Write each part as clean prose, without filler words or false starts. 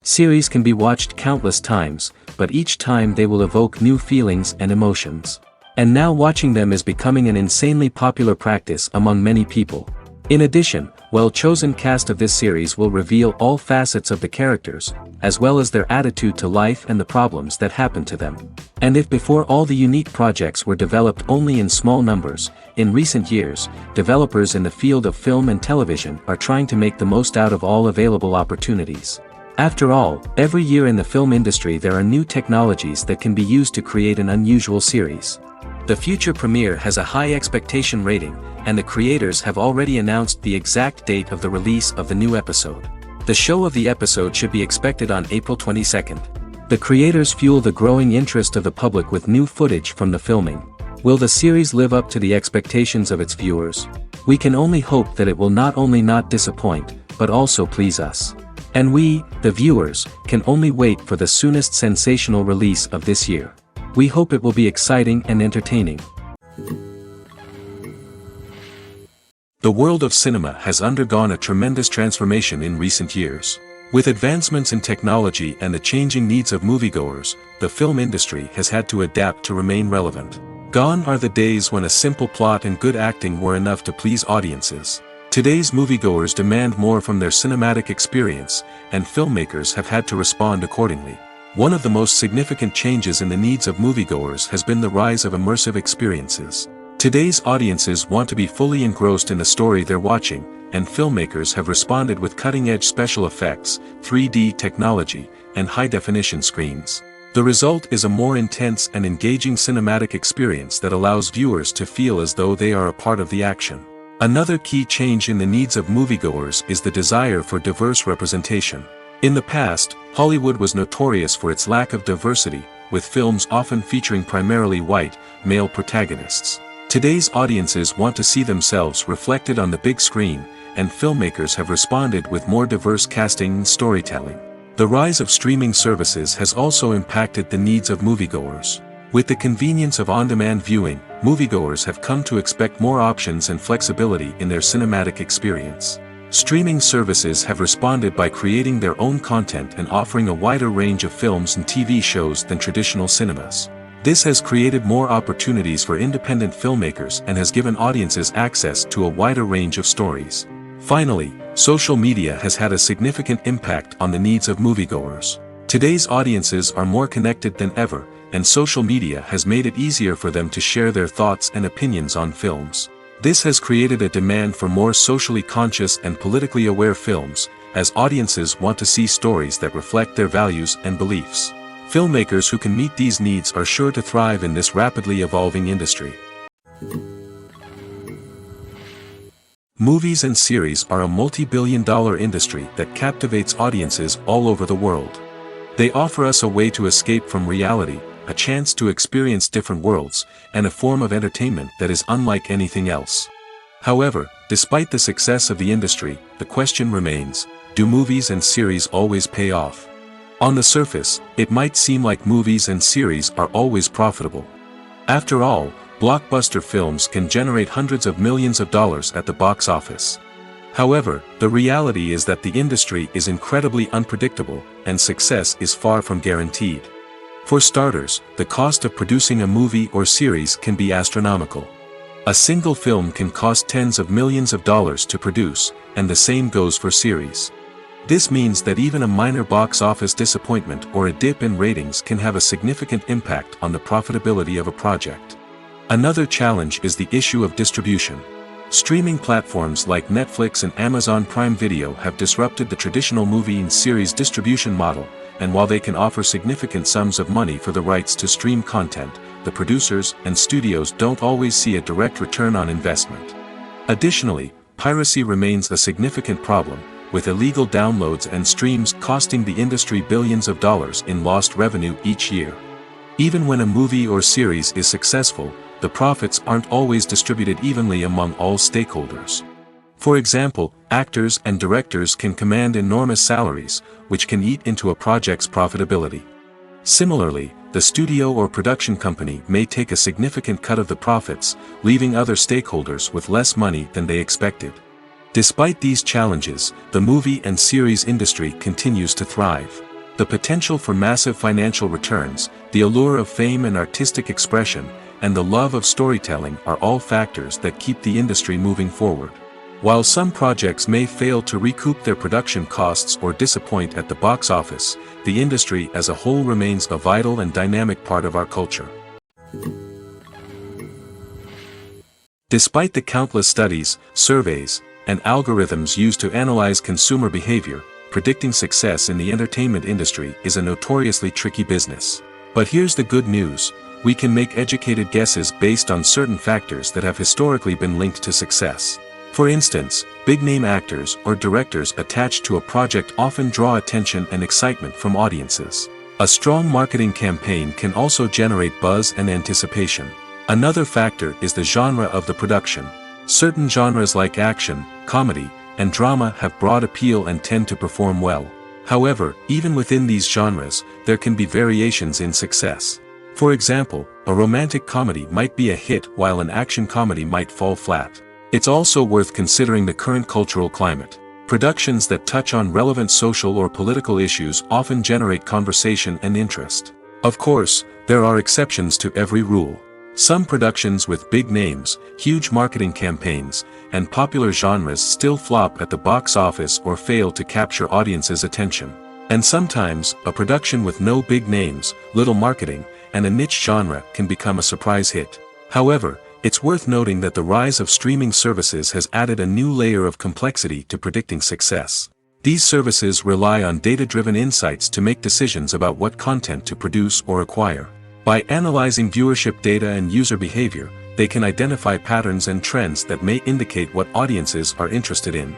Series can be watched countless times, but each time they will evoke new feelings and emotions. And now watching them is becoming an insanely popular practice among many people. In addition, well-chosen cast of this series will reveal all facets of the characters, as well as their attitude to life and the problems that happen to them. And if before all the unique projects were developed only in small numbers, in recent years, developers in the field of film and television are trying to make the most out of all available opportunities. After all, every year in the film industry there are new technologies that can be used to create an unusual series. The future premiere has a high expectation rating, and the creators have already announced the exact date of the release of the new episode. The show of the episode should be expected on April 22nd. The creators fuel the growing interest of the public with new footage from the filming. Will the series live up to the expectations of its viewers? We can only hope that it will not only not disappoint, but also please us. And we, the viewers, can only wait for the soonest sensational release of this year. We hope it will be exciting and entertaining. The world of cinema has undergone a tremendous transformation in recent years. With advancements in technology and the changing needs of moviegoers, the film industry has had to adapt to remain relevant. Gone are the days when a simple plot and good acting were enough to please audiences. Today's moviegoers demand more from their cinematic experience, and filmmakers have had to respond accordingly. One of the most significant changes in the needs of moviegoers has been the rise of immersive experiences. Today's audiences want to be fully engrossed in the story they're watching, and filmmakers have responded with cutting-edge special effects, 3D technology, and high-definition screens. The result is a more intense and engaging cinematic experience that allows viewers to feel as though they are a part of the action. Another key change in the needs of moviegoers is the desire for diverse representation. In the past, Hollywood was notorious for its lack of diversity, with films often featuring primarily white, male protagonists. Today's audiences want to see themselves reflected on the big screen, and filmmakers have responded with more diverse casting and storytelling. The rise of streaming services has also impacted the needs of moviegoers. With the convenience of on-demand viewing, moviegoers have come to expect more options and flexibility in their cinematic experience. Streaming services have responded by creating their own content and offering a wider range of films and TV shows than traditional cinemas. This has created more opportunities for independent filmmakers and has given audiences access to a wider range of stories. Finally, social media has had a significant impact on the needs of moviegoers. Today's audiences are more connected than ever, and social media has made it easier for them to share their thoughts and opinions on films. This has created a demand for more socially conscious and politically aware films, as audiences want to see stories that reflect their values and beliefs. Filmmakers who can meet these needs are sure to thrive in this rapidly evolving industry. Movies and series are a multi-billion-dollar industry that captivates audiences all over the world. They offer us a way to escape from reality, a chance to experience different worlds, and a form of entertainment that is unlike anything else. However, despite the success of the industry, the question remains, do movies and series always pay off? On the surface, it might seem like movies and series are always profitable. After all, blockbuster films can generate hundreds of millions of dollars at the box office. However, the reality is that the industry is incredibly unpredictable, and success is far from guaranteed. For starters, the cost of producing a movie or series can be astronomical. A single film can cost tens of millions of dollars to produce, and the same goes for series. This means that even a minor box office disappointment or a dip in ratings can have a significant impact on the profitability of a project. Another challenge is the issue of distribution. Streaming platforms like Netflix and Amazon Prime Video have disrupted the traditional movie and series distribution model, and while they can offer significant sums of money for the rights to stream content, the producers and studios don't always see a direct return on investment. Additionally, piracy remains a significant problem, with illegal downloads and streams costing the industry billions of dollars in lost revenue each year. Even when a movie or series is successful, the profits aren't always distributed evenly among all stakeholders. For example, actors and directors can command enormous salaries, which can eat into a project's profitability. Similarly, the studio or production company may take a significant cut of the profits, leaving other stakeholders with less money than they expected. Despite these challenges, the movie and series industry continues to thrive. The potential for massive financial returns, the allure of fame and artistic expression, and the love of storytelling are all factors that keep the industry moving forward. While some projects may fail to recoup their production costs or disappoint at the box office, the industry as a whole remains a vital and dynamic part of our culture. Despite the countless studies, surveys, and algorithms used to analyze consumer behavior, predicting success in the entertainment industry is a notoriously tricky business. But here's the good news: we can make educated guesses based on certain factors that have historically been linked to success. For instance, big-name actors or directors attached to a project often draw attention and excitement from audiences. A strong marketing campaign can also generate buzz and anticipation. Another factor is the genre of the production. Certain genres like action, comedy, and drama have broad appeal and tend to perform well. However, even within these genres, there can be variations in success. For example, a romantic comedy might be a hit while an action comedy might fall flat. It's also worth considering the current cultural climate. Productions that touch on relevant social or political issues often generate conversation and interest. Of course, there are exceptions to every rule. Some productions with big names, huge marketing campaigns, and popular genres still flop at the box office or fail to capture audiences' attention. And sometimes, a production with no big names, little marketing, and a niche genre can become a surprise hit. However, it's worth noting that the rise of streaming services has added a new layer of complexity to predicting success. These services rely on data-driven insights to make decisions about what content to produce or acquire. By analyzing viewership data and user behavior, they can identify patterns and trends that may indicate what audiences are interested in.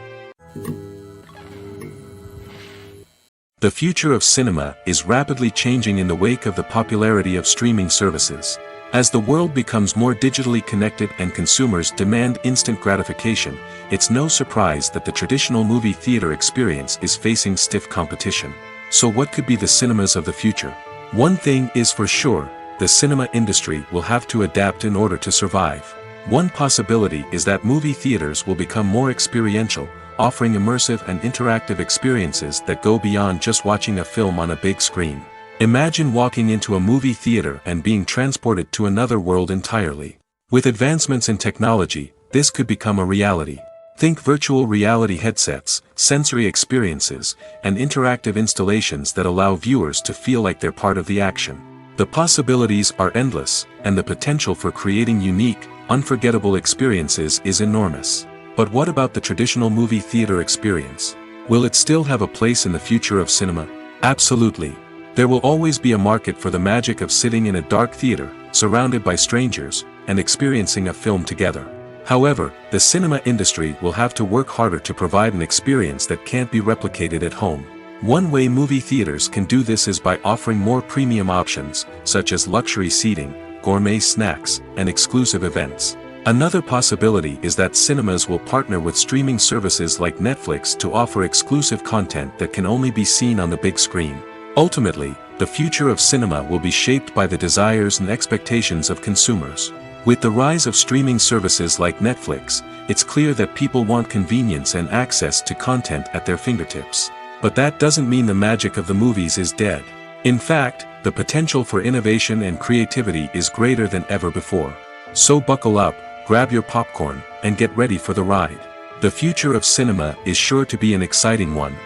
The future of cinema is rapidly changing in the wake of the popularity of streaming services. As the world becomes more digitally connected and consumers demand instant gratification, it's no surprise that the traditional movie theater experience is facing stiff competition. So what could be the cinemas of the future? One thing is for sure: the cinema industry will have to adapt in order to survive. One possibility is that movie theaters will become more experiential, offering immersive and interactive experiences that go beyond just watching a film on a big screen. Imagine walking into a movie theater and being transported to another world entirely. With advancements in technology, this could become a reality. Think virtual reality headsets, sensory experiences, and interactive installations that allow viewers to feel like they're part of the action. The possibilities are endless, and the potential for creating unique, unforgettable experiences is enormous. But what about the traditional movie theater experience? Will it still have a place in the future of cinema? Absolutely. There will always be a market for the magic of sitting in a dark theater, surrounded by strangers, and experiencing a film together. However, the cinema industry will have to work harder to provide an experience that can't be replicated at home. One way movie theaters can do this is by offering more premium options, such as luxury seating, gourmet snacks, and exclusive events. Another possibility is that cinemas will partner with streaming services like Netflix to offer exclusive content that can only be seen on the big screen. Ultimately, the future of cinema will be shaped by the desires and expectations of consumers. With the rise of streaming services like Netflix, it's clear that people want convenience and access to content at their fingertips. But that doesn't mean the magic of the movies is dead. In fact, the potential for innovation and creativity is greater than ever before. So buckle up, grab your popcorn, and get ready for the ride. The future of cinema is sure to be an exciting one.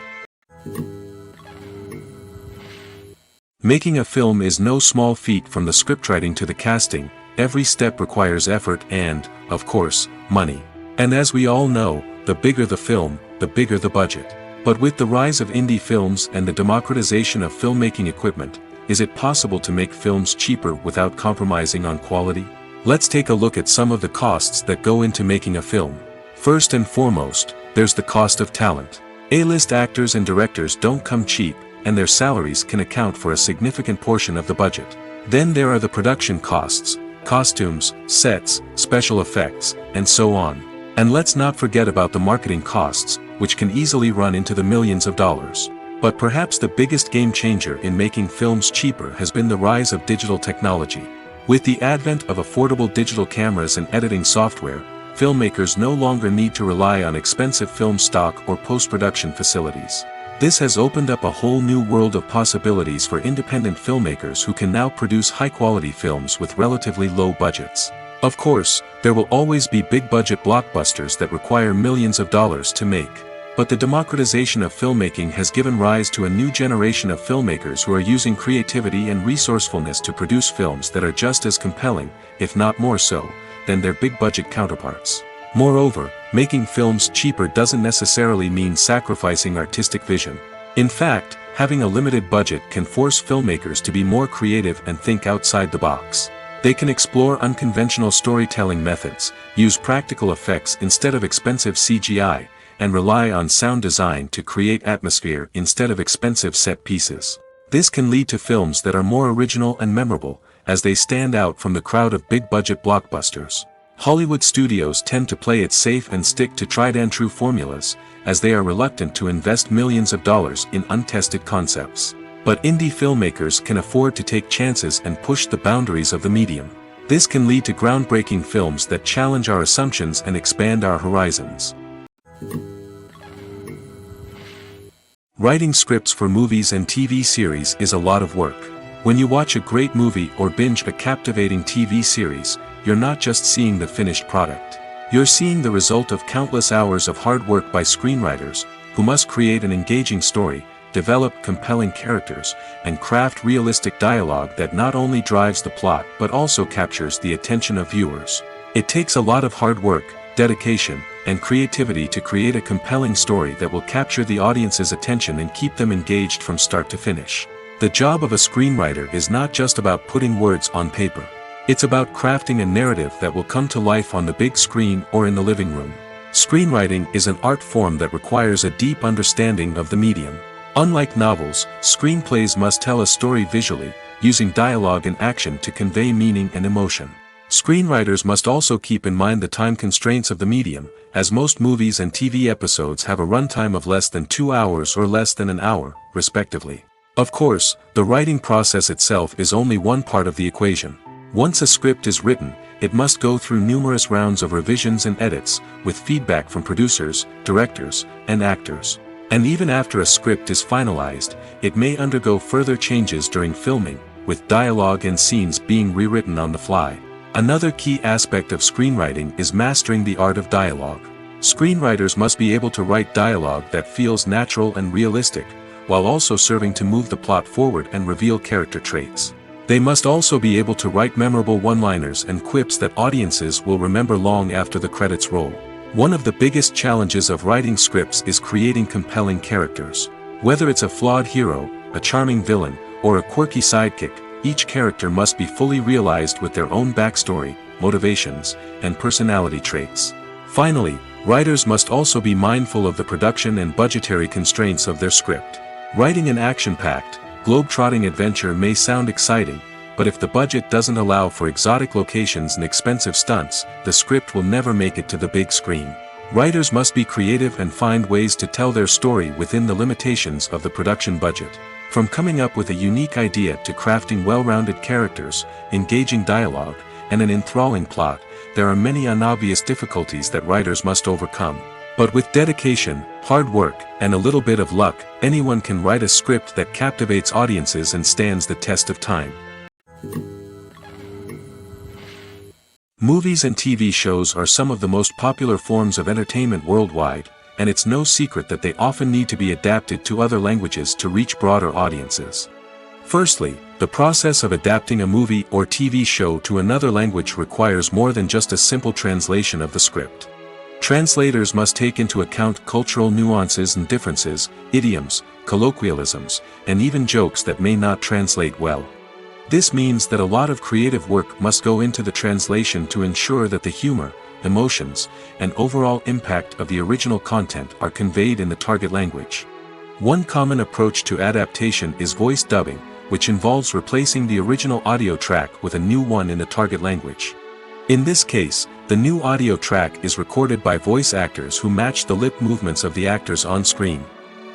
Making a film is no small feat. From the scriptwriting to the casting, every step requires effort and, of course, money. And as we all know, the bigger the film, the bigger the budget. But with the rise of indie films and the democratization of filmmaking equipment, is it possible to make films cheaper without compromising on quality? Let's take a look at some of the costs that go into making a film. First and foremost, there's the cost of talent. A-list actors and directors don't come cheap, and their salaries can account for a significant portion of the budget. Then there are the production costs, costumes, sets, special effects, and so on. And let's not forget about the marketing costs, which can easily run into the millions of dollars. But perhaps the biggest game changer in making films cheaper has been the rise of digital technology. With the advent of affordable digital cameras and editing software, filmmakers no longer need to rely on expensive film stock or post-production facilities. This has opened up a whole new world of possibilities for independent filmmakers who can now produce high-quality films with relatively low budgets. Of course, there will always be big-budget blockbusters that require millions of dollars to make. But the democratization of filmmaking has given rise to a new generation of filmmakers who are using creativity and resourcefulness to produce films that are just as compelling, if not more so, than their big-budget counterparts. Moreover, making films cheaper doesn't necessarily mean sacrificing artistic vision. In fact, having a limited budget can force filmmakers to be more creative and think outside the box. They can explore unconventional storytelling methods, use practical effects instead of expensive CGI, and rely on sound design to create atmosphere instead of expensive set pieces. This can lead to films that are more original and memorable, as they stand out from the crowd of big-budget blockbusters. Hollywood studios tend to play it safe and stick to tried-and-true formulas, as they are reluctant to invest millions of dollars in untested concepts. But indie filmmakers can afford to take chances and push the boundaries of the medium. This can lead to groundbreaking films that challenge our assumptions and expand our horizons. Writing scripts for movies and TV series is a lot of work. When you watch a great movie or binge a captivating TV series, you're not just seeing the finished product. You're seeing the result of countless hours of hard work by screenwriters, who must create an engaging story, develop compelling characters, and craft realistic dialogue that not only drives the plot but also captures the attention of viewers. It takes a lot of hard work, dedication, and creativity to create a compelling story that will capture the audience's attention and keep them engaged from start to finish. The job of a screenwriter is not just about putting words on paper. It's about crafting a narrative that will come to life on the big screen or in the living room. Screenwriting is an art form that requires a deep understanding of the medium. Unlike novels, screenplays must tell a story visually, using dialogue and action to convey meaning and emotion. Screenwriters must also keep in mind the time constraints of the medium, as most movies and TV episodes have a runtime of less than 2 hours or less than an hour, respectively. Of course, the writing process itself is only one part of the equation. Once a script is written, it must go through numerous rounds of revisions and edits, with feedback from producers, directors, and actors. And even after a script is finalized, it may undergo further changes during filming, with dialogue and scenes being rewritten on the fly. Another key aspect of screenwriting is mastering the art of dialogue. Screenwriters must be able to write dialogue that feels natural and realistic, while also serving to move the plot forward and reveal character traits. They must also be able to write memorable one-liners and quips that audiences will remember long after the credits roll. One of the biggest challenges of writing scripts is creating compelling characters. Whether it's a flawed hero, a charming villain, or a quirky sidekick, each character must be fully realized with their own backstory, motivations, and personality traits. Finally, writers must also be mindful of the production and budgetary constraints of their script. Writing an action-packed, globe-trotting adventure may sound exciting, but if the budget doesn't allow for exotic locations and expensive stunts, the script will never make it to the big screen. Writers must be creative and find ways to tell their story within the limitations of the production budget. From coming up with a unique idea to crafting well-rounded characters, engaging dialogue, and an enthralling plot, there are many unobvious difficulties that writers must overcome. But with dedication, hard work, and a little bit of luck, anyone can write a script that captivates audiences and stands the test of time. Movies and TV shows are some of the most popular forms of entertainment worldwide, and it's no secret that they often need to be adapted to other languages to reach broader audiences. Firstly, the process of adapting a movie or TV show to another language requires more than just a simple translation of the script. Translators must take into account cultural nuances and differences, idioms, colloquialisms, and even jokes that may not translate well. This means that a lot of creative work must go into the translation to ensure that the humor, emotions, and overall impact of the original content are conveyed in the target language. One common approach to adaptation is voice dubbing, which involves replacing the original audio track with a new one in the target language. In this case, the new audio track is recorded by voice actors who match the lip movements of the actors on screen.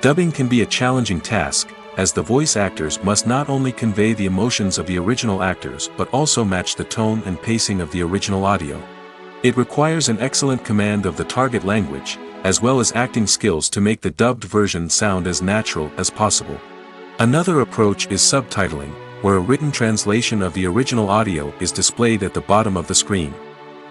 Dubbing can be a challenging task, as the voice actors must not only convey the emotions of the original actors but also match the tone and pacing of the original audio. It requires an excellent command of the target language, as well as acting skills to make the dubbed version sound as natural as possible. Another approach is subtitling, where a written translation of the original audio is displayed at the bottom of the screen.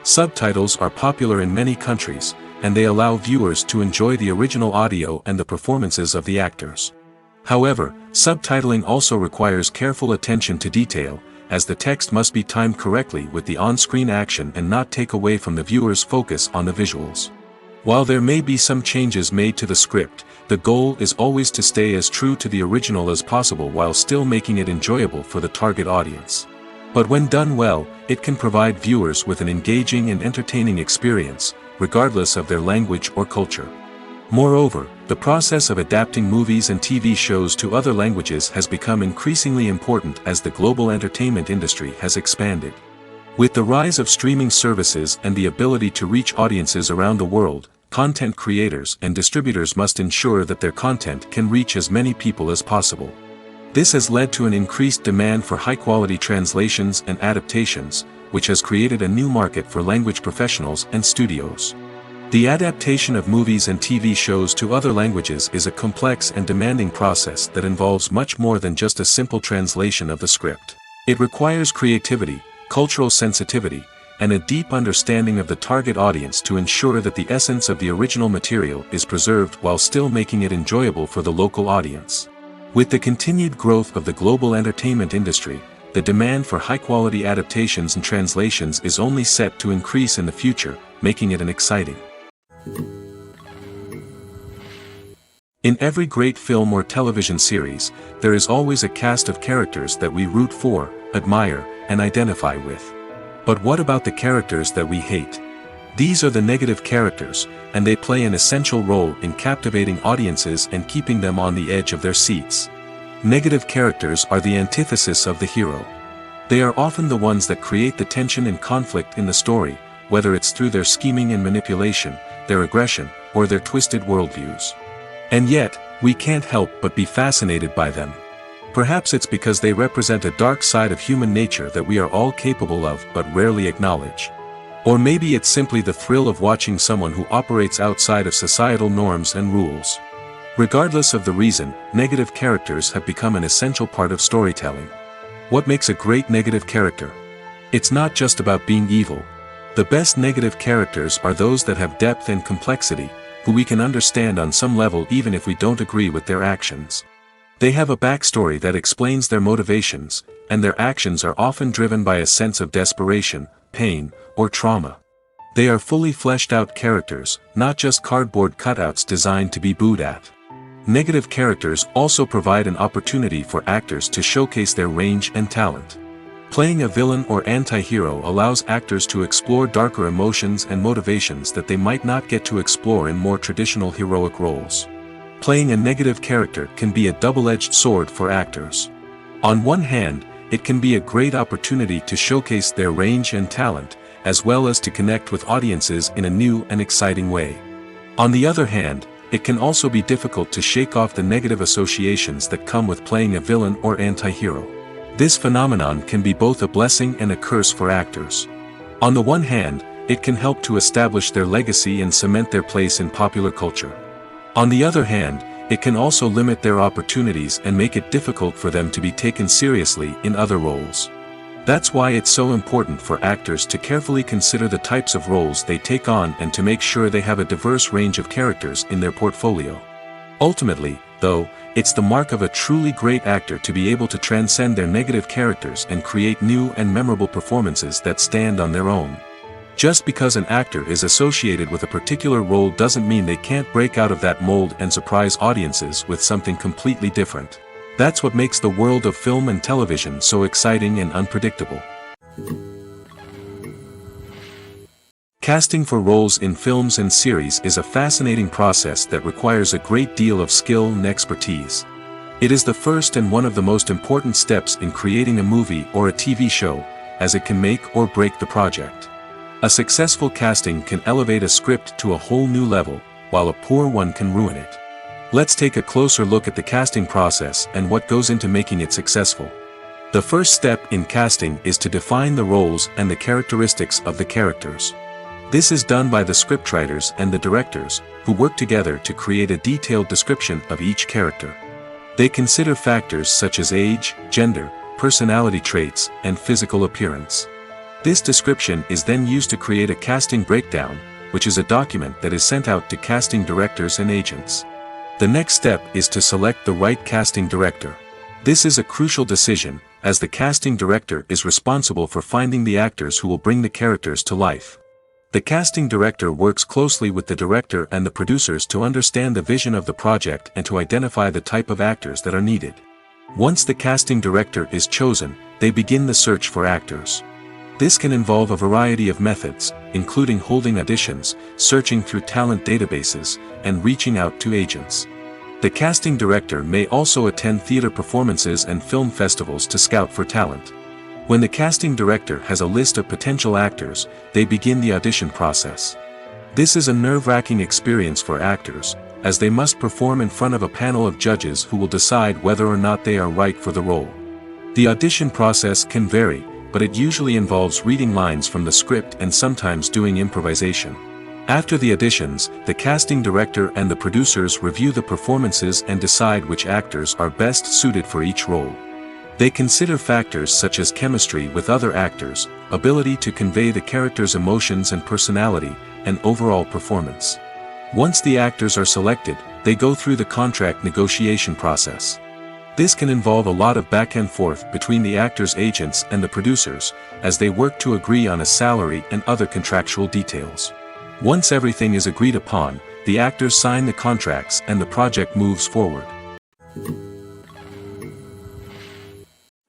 Subtitles are popular in many countries, and they allow viewers to enjoy the original audio and the performances of the actors. However, subtitling also requires careful attention to detail, as the text must be timed correctly with the on-screen action and not take away from the viewer's focus on the visuals. While there may be some changes made to the script, the goal is always to stay as true to the original as possible while still making it enjoyable for the target audience. But when done well, it can provide viewers with an engaging and entertaining experience, regardless of their language or culture. Moreover, the process of adapting movies and TV shows to other languages has become increasingly important as the global entertainment industry has expanded. With the rise of streaming services and the ability to reach audiences around the world, content creators and distributors must ensure that their content can reach as many people as possible. This has led to an increased demand for high-quality translations and adaptations, which has created a new market for language professionals and studios. The adaptation of movies and TV shows to other languages is a complex and demanding process that involves much more than just a simple translation of the script. It requires creativity, cultural sensitivity, and a deep understanding of the target audience to ensure that the essence of the original material is preserved while still making it enjoyable for the local audience. With the continued growth of the global entertainment industry, the demand for high-quality adaptations and translations is only set to increase in the future, making it an exciting. In every great film or television series, there is always a cast of characters that we root for, admire, and identify with. But what about the characters that we hate? These are the negative characters, and they play an essential role in captivating audiences and keeping them on the edge of their seats. Negative characters are the antithesis of the hero. They are often the ones that create the tension and conflict in the story, whether it's through their scheming and manipulation, their aggression, or their twisted worldviews. And yet, we can't help but be fascinated by them. Perhaps it's because they represent a dark side of human nature that we are all capable of but rarely acknowledge. Or maybe it's simply the thrill of watching someone who operates outside of societal norms and rules. Regardless of the reason, negative characters have become an essential part of storytelling. What makes a great negative character? It's not just about being evil. The best negative characters are those that have depth and complexity, who we can understand on some level even if we don't agree with their actions. They have a backstory that explains their motivations, and their actions are often driven by a sense of desperation, pain, or trauma. They are fully fleshed out characters, not just cardboard cutouts designed to be booed at. Negative characters also provide an opportunity for actors to showcase their range and talent. Playing a villain or anti-hero allows actors to explore darker emotions and motivations that they might not get to explore in more traditional heroic roles. Playing a negative character can be a double-edged sword for actors. On one hand, it can be a great opportunity to showcase their range and talent, as well as to connect with audiences in a new and exciting way. On the other hand, it can also be difficult to shake off the negative associations that come with playing a villain or anti-hero. This phenomenon can be both a blessing and a curse for actors. On the one hand, it can help to establish their legacy and cement their place in popular culture. On the other hand, it can also limit their opportunities and make it difficult for them to be taken seriously in other roles. That's why it's so important for actors to carefully consider the types of roles they take on and to make sure they have a diverse range of characters in their portfolio. Ultimately, though, it's the mark of a truly great actor to be able to transcend their negative characters and create new and memorable performances that stand on their own. Just because an actor is associated with a particular role doesn't mean they can't break out of that mold and surprise audiences with something completely different. That's what makes the world of film and television so exciting and unpredictable. Casting for roles in films and series is a fascinating process that requires a great deal of skill and expertise. It is the first and one of the most important steps in creating a movie or a TV show, as it can make or break the project. A successful casting can elevate a script to a whole new level, while a poor one can ruin it. Let's take a closer look at the casting process and what goes into making it successful. The first step in casting is to define the roles and the characteristics of the characters. This is done by the scriptwriters and the directors, who work together to create a detailed description of each character. They consider factors such as age, gender, personality traits, and physical appearance. This description is then used to create a casting breakdown, which is a document that is sent out to casting directors and agents. The next step is to select the right casting director. This is a crucial decision, as the casting director is responsible for finding the actors who will bring the characters to life. The casting director works closely with the director and the producers to understand the vision of the project and to identify the type of actors that are needed. Once the casting director is chosen, they begin the search for actors. This can involve a variety of methods, including holding auditions, searching through talent databases, and reaching out to agents. The casting director may also attend theater performances and film festivals to scout for talent. When the casting director has a list of potential actors, they begin the audition process. This is a nerve-wracking experience for actors, as they must perform in front of a panel of judges who will decide whether or not they are right for the role. The audition process can vary, but it usually involves reading lines from the script and sometimes doing improvisation. After the auditions, the casting director and the producers review the performances and decide which actors are best suited for each role. They consider factors such as chemistry with other actors, ability to convey the character's emotions and personality, and overall performance. Once the actors are selected, they go through the contract negotiation process. This can involve a lot of back and forth between the actors' agents and the producers, as they work to agree on a salary and other contractual details. Once everything is agreed upon, the actors sign the contracts and the project moves forward.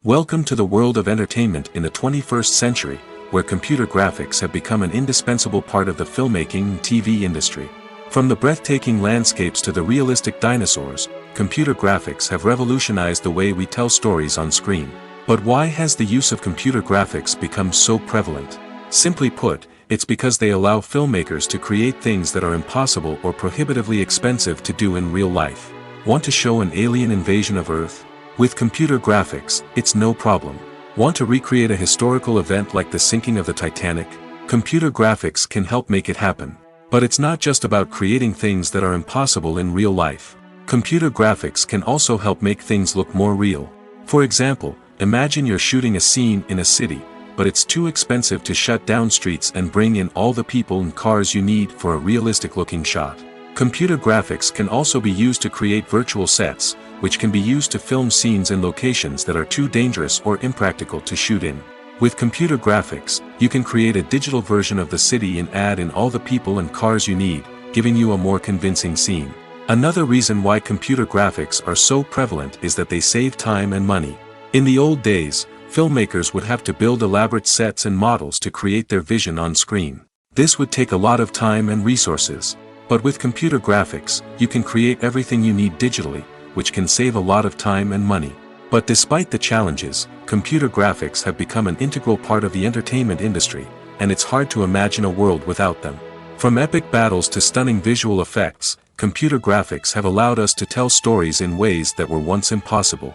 Welcome to the world of entertainment in the 21st century, where computer graphics have become an indispensable part of the filmmaking and TV industry. From the breathtaking landscapes to the realistic dinosaurs, computer graphics have revolutionized the way we tell stories on screen. But why has the use of computer graphics become so prevalent? Simply put, it's because they allow filmmakers to create things that are impossible or prohibitively expensive to do in real life. Want to show an alien invasion of Earth? With computer graphics, it's no problem. Want to recreate a historical event like the sinking of the Titanic? Computer graphics can help make it happen. But it's not just about creating things that are impossible in real life. Computer graphics can also help make things look more real. For example, imagine you're shooting a scene in a city, but it's too expensive to shut down streets and bring in all the people and cars you need for a realistic-looking shot. Computer graphics can also be used to create virtual sets, which can be used to film scenes in locations that are too dangerous or impractical to shoot in. With computer graphics, you can create a digital version of the city and add in all the people and cars you need, giving you a more convincing scene. Another reason why computer graphics are so prevalent is that they save time and money. In the old days, filmmakers would have to build elaborate sets and models to create their vision on screen. This would take a lot of time and resources. But with computer graphics, you can create everything you need digitally, which can save a lot of time and money. But despite the challenges, computer graphics have become an integral part of the entertainment industry, and it's hard to imagine a world without them. From epic battles to stunning visual effects, computer graphics have allowed us to tell stories in ways that were once impossible.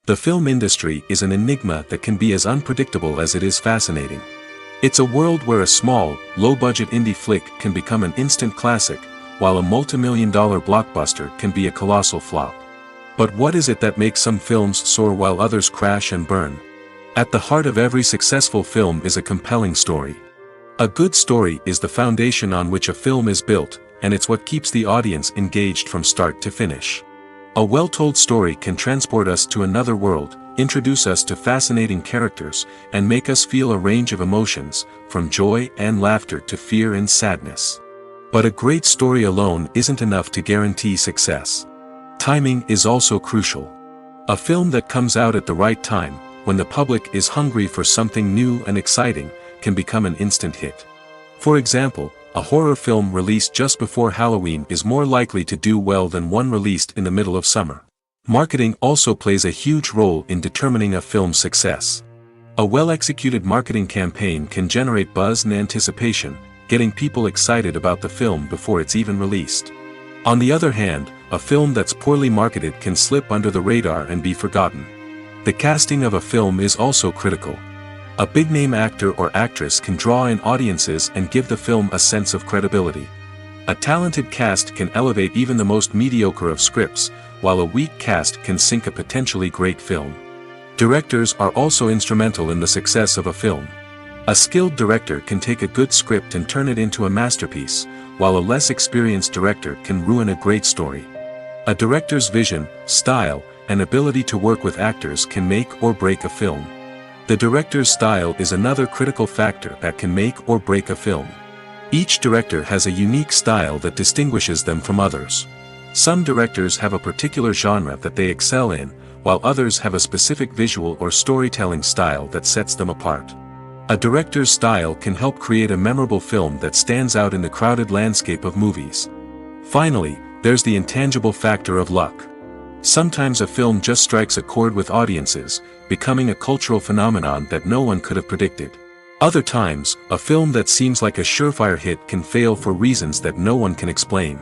The film industry is an enigma that can be as unpredictable as it is fascinating. It's a world where a small, low-budget indie flick can become an instant classic, while a multi-million-dollar blockbuster can be a colossal flop. But what is it that makes some films soar while others crash and burn? At the heart of every successful film is a compelling story. A good story is the foundation on which a film is built, and it's what keeps the audience engaged from start to finish. A well-told story can transport us to another world, introduce us to fascinating characters, and make us feel a range of emotions, from joy and laughter to fear and sadness. But a great story alone isn't enough to guarantee success. Timing is also crucial. A film that comes out at the right time, when the public is hungry for something new and exciting, can become an instant hit. For example, a horror film released just before Halloween is more likely to do well than one released in the middle of summer. Marketing also plays a huge role in determining a film's success. A well-executed marketing campaign can generate buzz and anticipation, getting people excited about the film before it's even released. On the other hand, a film that's poorly marketed can slip under the radar and be forgotten. The casting of a film is also critical. A big-name actor or actress can draw in audiences and give the film a sense of credibility. A talented cast can elevate even the most mediocre of scripts, while a weak cast can sink a potentially great film. Directors are also instrumental in the success of a film. A skilled director can take a good script and turn it into a masterpiece, while a less experienced director can ruin a great story. A director's vision, style, and ability to work with actors can make or break a film. The director's style is another critical factor that can make or break a film. Each director has a unique style that distinguishes them from others. Some directors have a particular genre that they excel in, while others have a specific visual or storytelling style that sets them apart. A director's style can help create a memorable film that stands out in the crowded landscape of movies. Finally, there's the intangible factor of luck. Sometimes a film just strikes a chord with audiences, becoming a cultural phenomenon that no one could have predicted. Other times, a film that seems like a surefire hit can fail for reasons that no one can explain.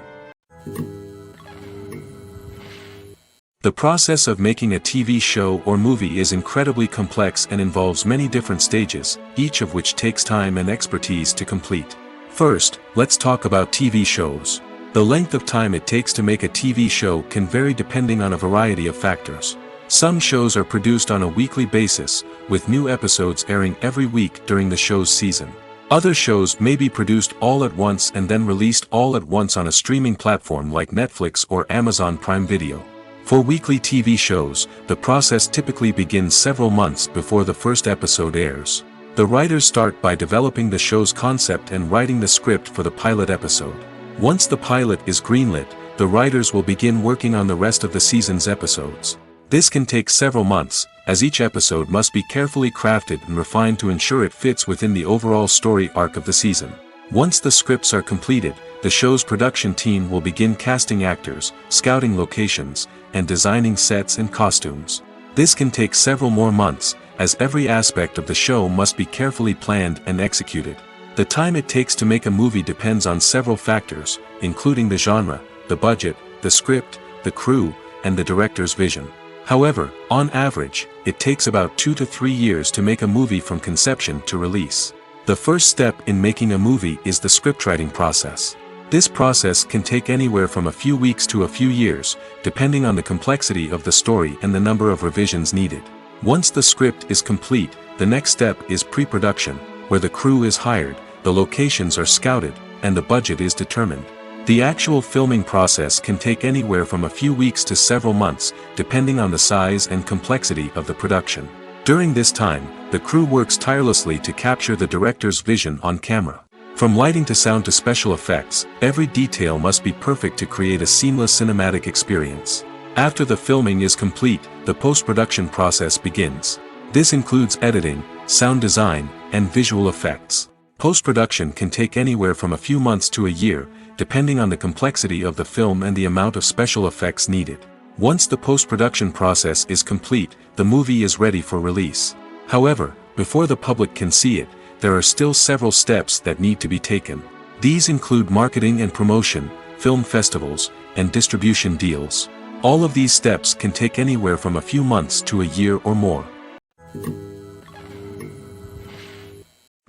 The process of making a TV show or movie is incredibly complex and involves many different stages, each of which takes time and expertise to complete. First, let's talk about TV shows. The length of time it takes to make a TV show can vary depending on a variety of factors. Some shows are produced on a weekly basis, with new episodes airing every week during the show's season. Other shows may be produced all at once and then released all at once on a streaming platform like Netflix or Amazon Prime Video. For weekly TV shows, the process typically begins several months before the first episode airs. The writers start by developing the show's concept and writing the script for the pilot episode. Once the pilot is greenlit, the writers will begin working on the rest of the season's episodes. This can take several months, as each episode must be carefully crafted and refined to ensure it fits within the overall story arc of the season. Once the scripts are completed, the show's production team will begin casting actors, scouting locations, and designing sets and costumes. This can take several more months, as every aspect of the show must be carefully planned and executed. The time it takes to make a movie depends on several factors, including the genre, the budget, the script, the crew, and the director's vision. However, on average, it takes about 2 to 3 years to make a movie from conception to release. The first step in making a movie is the scriptwriting process. This process can take anywhere from a few weeks to a few years, depending on the complexity of the story and the number of revisions needed. Once the script is complete, the next step is pre-production, where the crew is hired, the locations are scouted, and the budget is determined. The actual filming process can take anywhere from a few weeks to several months, depending on the size and complexity of the production. During this time, the crew works tirelessly to capture the director's vision on camera. From lighting to sound to special effects, every detail must be perfect to create a seamless cinematic experience. After the filming is complete, the post-production process begins. This includes editing, sound design, and visual effects. Post-production can take anywhere from a few months to a year, depending on the complexity of the film and the amount of special effects needed. Once the post-production process is complete, the movie is ready for release. However, before the public can see it, there are still several steps that need to be taken. These include marketing and promotion, film festivals, and distribution deals. All of these steps can take anywhere from a few months to a year or more.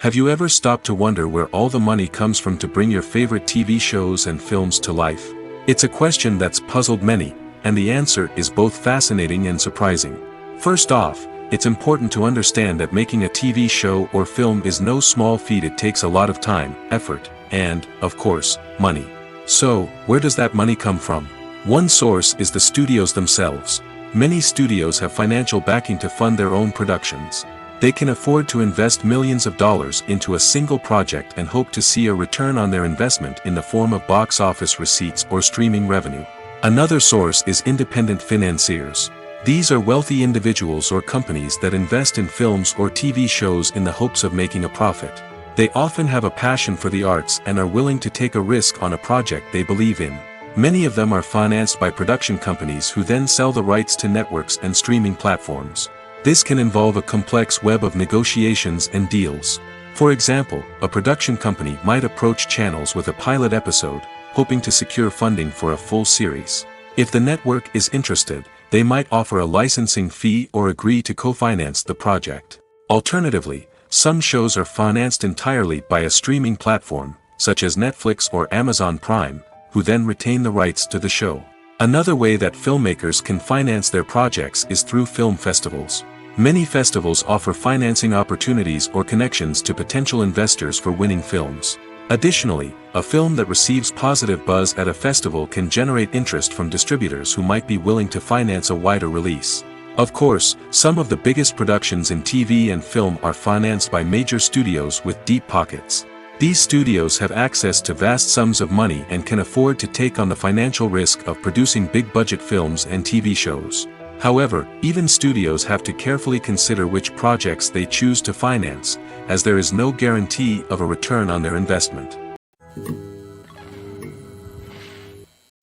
Have you ever stopped to wonder where all the money comes from to bring your favorite TV shows and films to life? It's a question that's puzzled many, and the answer is both fascinating and surprising. First off, it's important to understand that making a TV show or film is no small feat. It takes a lot of time, effort, and, of course, money. So, where does that money come from? One source is the studios themselves. Many studios have financial backing to fund their own productions. They can afford to invest millions of dollars into a single project and hope to see a return on their investment in the form of box office receipts or streaming revenue. Another source is independent financiers. These are wealthy individuals or companies that invest in films or TV shows in the hopes of making a profit. They often have a passion for the arts and are willing to take a risk on a project they believe in. Many of them are financed by production companies who then sell the rights to networks and streaming platforms. This can involve a complex web of negotiations and deals. For example, a production company might approach channels with a pilot episode, hoping to secure funding for a full series. If the network is interested, they might offer a licensing fee or agree to co-finance the project. Alternatively, Some shows are financed entirely by a streaming platform, such as Netflix or Amazon Prime, who then retain the rights to the show. Another way that filmmakers can finance their projects is through film festivals. Many festivals offer financing opportunities or connections to potential investors for winning films. Additionally, a film that receives positive buzz at a festival can generate interest from distributors who might be willing to finance a wider release. Of course, some of the biggest productions in TV and film are financed by major studios with deep pockets. These studios have access to vast sums of money and can afford to take on the financial risk of producing big-budget films and TV shows. However, even studios have to carefully consider which projects they choose to finance, as there is no guarantee of a return on their investment.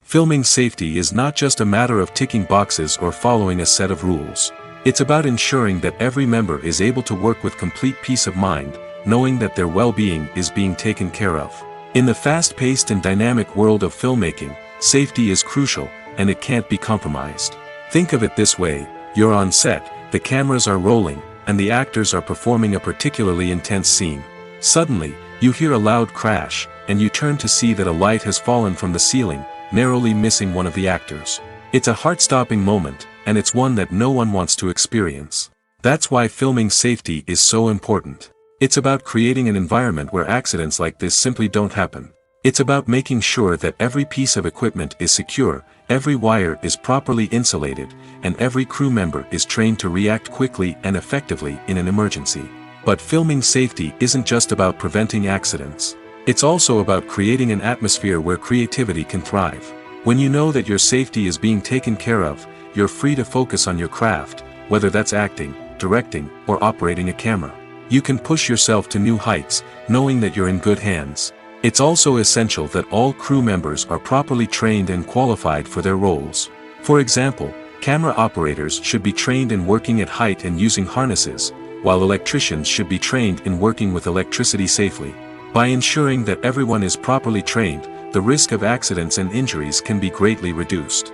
Filming safety is not just a matter of ticking boxes or following a set of rules. It's about ensuring that every member is able to work with complete peace of mind, knowing that their well-being is being taken care of. In the fast-paced and dynamic world of filmmaking, safety is crucial, and it can't be compromised. Think of it this way: you're on set, the cameras are rolling, and the actors are performing a particularly intense scene. Suddenly, you hear a loud crash, and you turn to see that a light has fallen from the ceiling, narrowly missing one of the actors. It's a heart-stopping moment, and it's one that no one wants to experience. That's why filming safety is so important. It's about creating an environment where accidents like this simply don't happen. It's about making sure that every piece of equipment is secure, every wire is properly insulated, and every crew member is trained to react quickly and effectively in an emergency. But filming safety isn't just about preventing accidents. It's also about creating an atmosphere where creativity can thrive. When you know that your safety is being taken care of, you're free to focus on your craft, whether that's acting, directing, or operating a camera. You can push yourself to new heights, knowing that you're in good hands. It's also essential that all crew members are properly trained and qualified for their roles. For example, camera operators should be trained in working at height and using harnesses, while electricians should be trained in working with electricity safely. By ensuring that everyone is properly trained, the risk of accidents and injuries can be greatly reduced.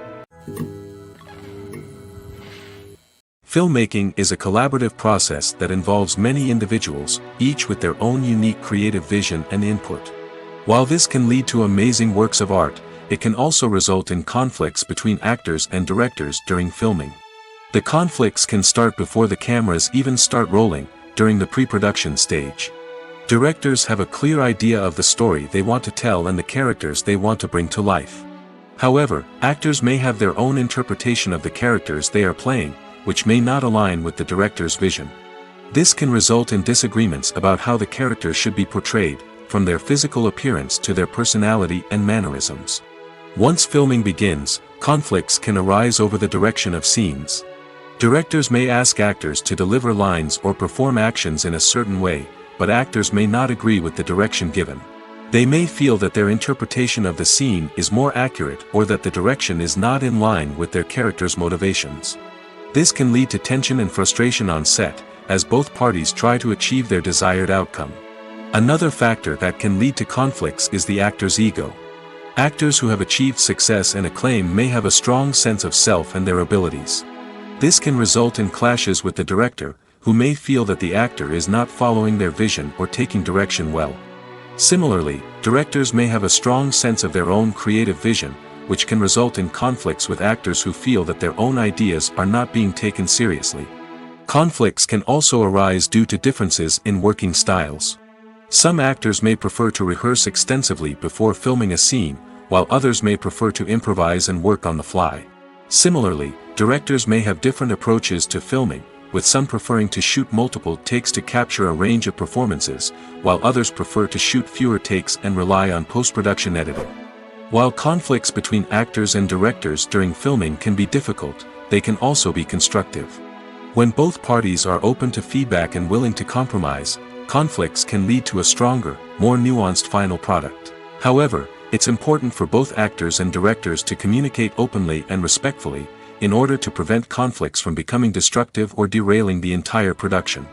Filmmaking is a collaborative process that involves many individuals, each with their own unique creative vision and input. While this can lead to amazing works of art, it can also result in conflicts between actors and directors during filming. The conflicts can start before the cameras even start rolling, during the pre-production stage. Directors have a clear idea of the story they want to tell and the characters they want to bring to life. However, actors may have their own interpretation of the characters they are playing, which may not align with the director's vision. This can result in disagreements about how the characters should be portrayed, from their physical appearance to their personality and mannerisms. Once filming begins, conflicts can arise over the direction of scenes. Directors may ask actors to deliver lines or perform actions in a certain way, but actors may not agree with the direction given. They may feel that their interpretation of the scene is more accurate or that the direction is not in line with their character's motivations. This can lead to tension and frustration on set, as both parties try to achieve their desired outcome. Another factor that can lead to conflicts is the actor's ego. Actors who have achieved success and acclaim may have a strong sense of self and their abilities. This can result in clashes with the director, who may feel that the actor is not following their vision or taking direction well. Similarly, directors may have a strong sense of their own creative vision, which can result in conflicts with actors who feel that their own ideas are not being taken seriously. Conflicts can also arise due to differences in working styles. Some actors may prefer to rehearse extensively before filming a scene, while others may prefer to improvise and work on the fly. Similarly, directors may have different approaches to filming, with some preferring to shoot multiple takes to capture a range of performances, while others prefer to shoot fewer takes and rely on post-production editing. While conflicts between actors and directors during filming can be difficult, they can also be constructive. When both parties are open to feedback and willing to compromise, conflicts can lead to a stronger, more nuanced final product. However, it's important for both actors and directors to communicate openly and respectfully, in order to prevent conflicts from becoming destructive or derailing the entire production.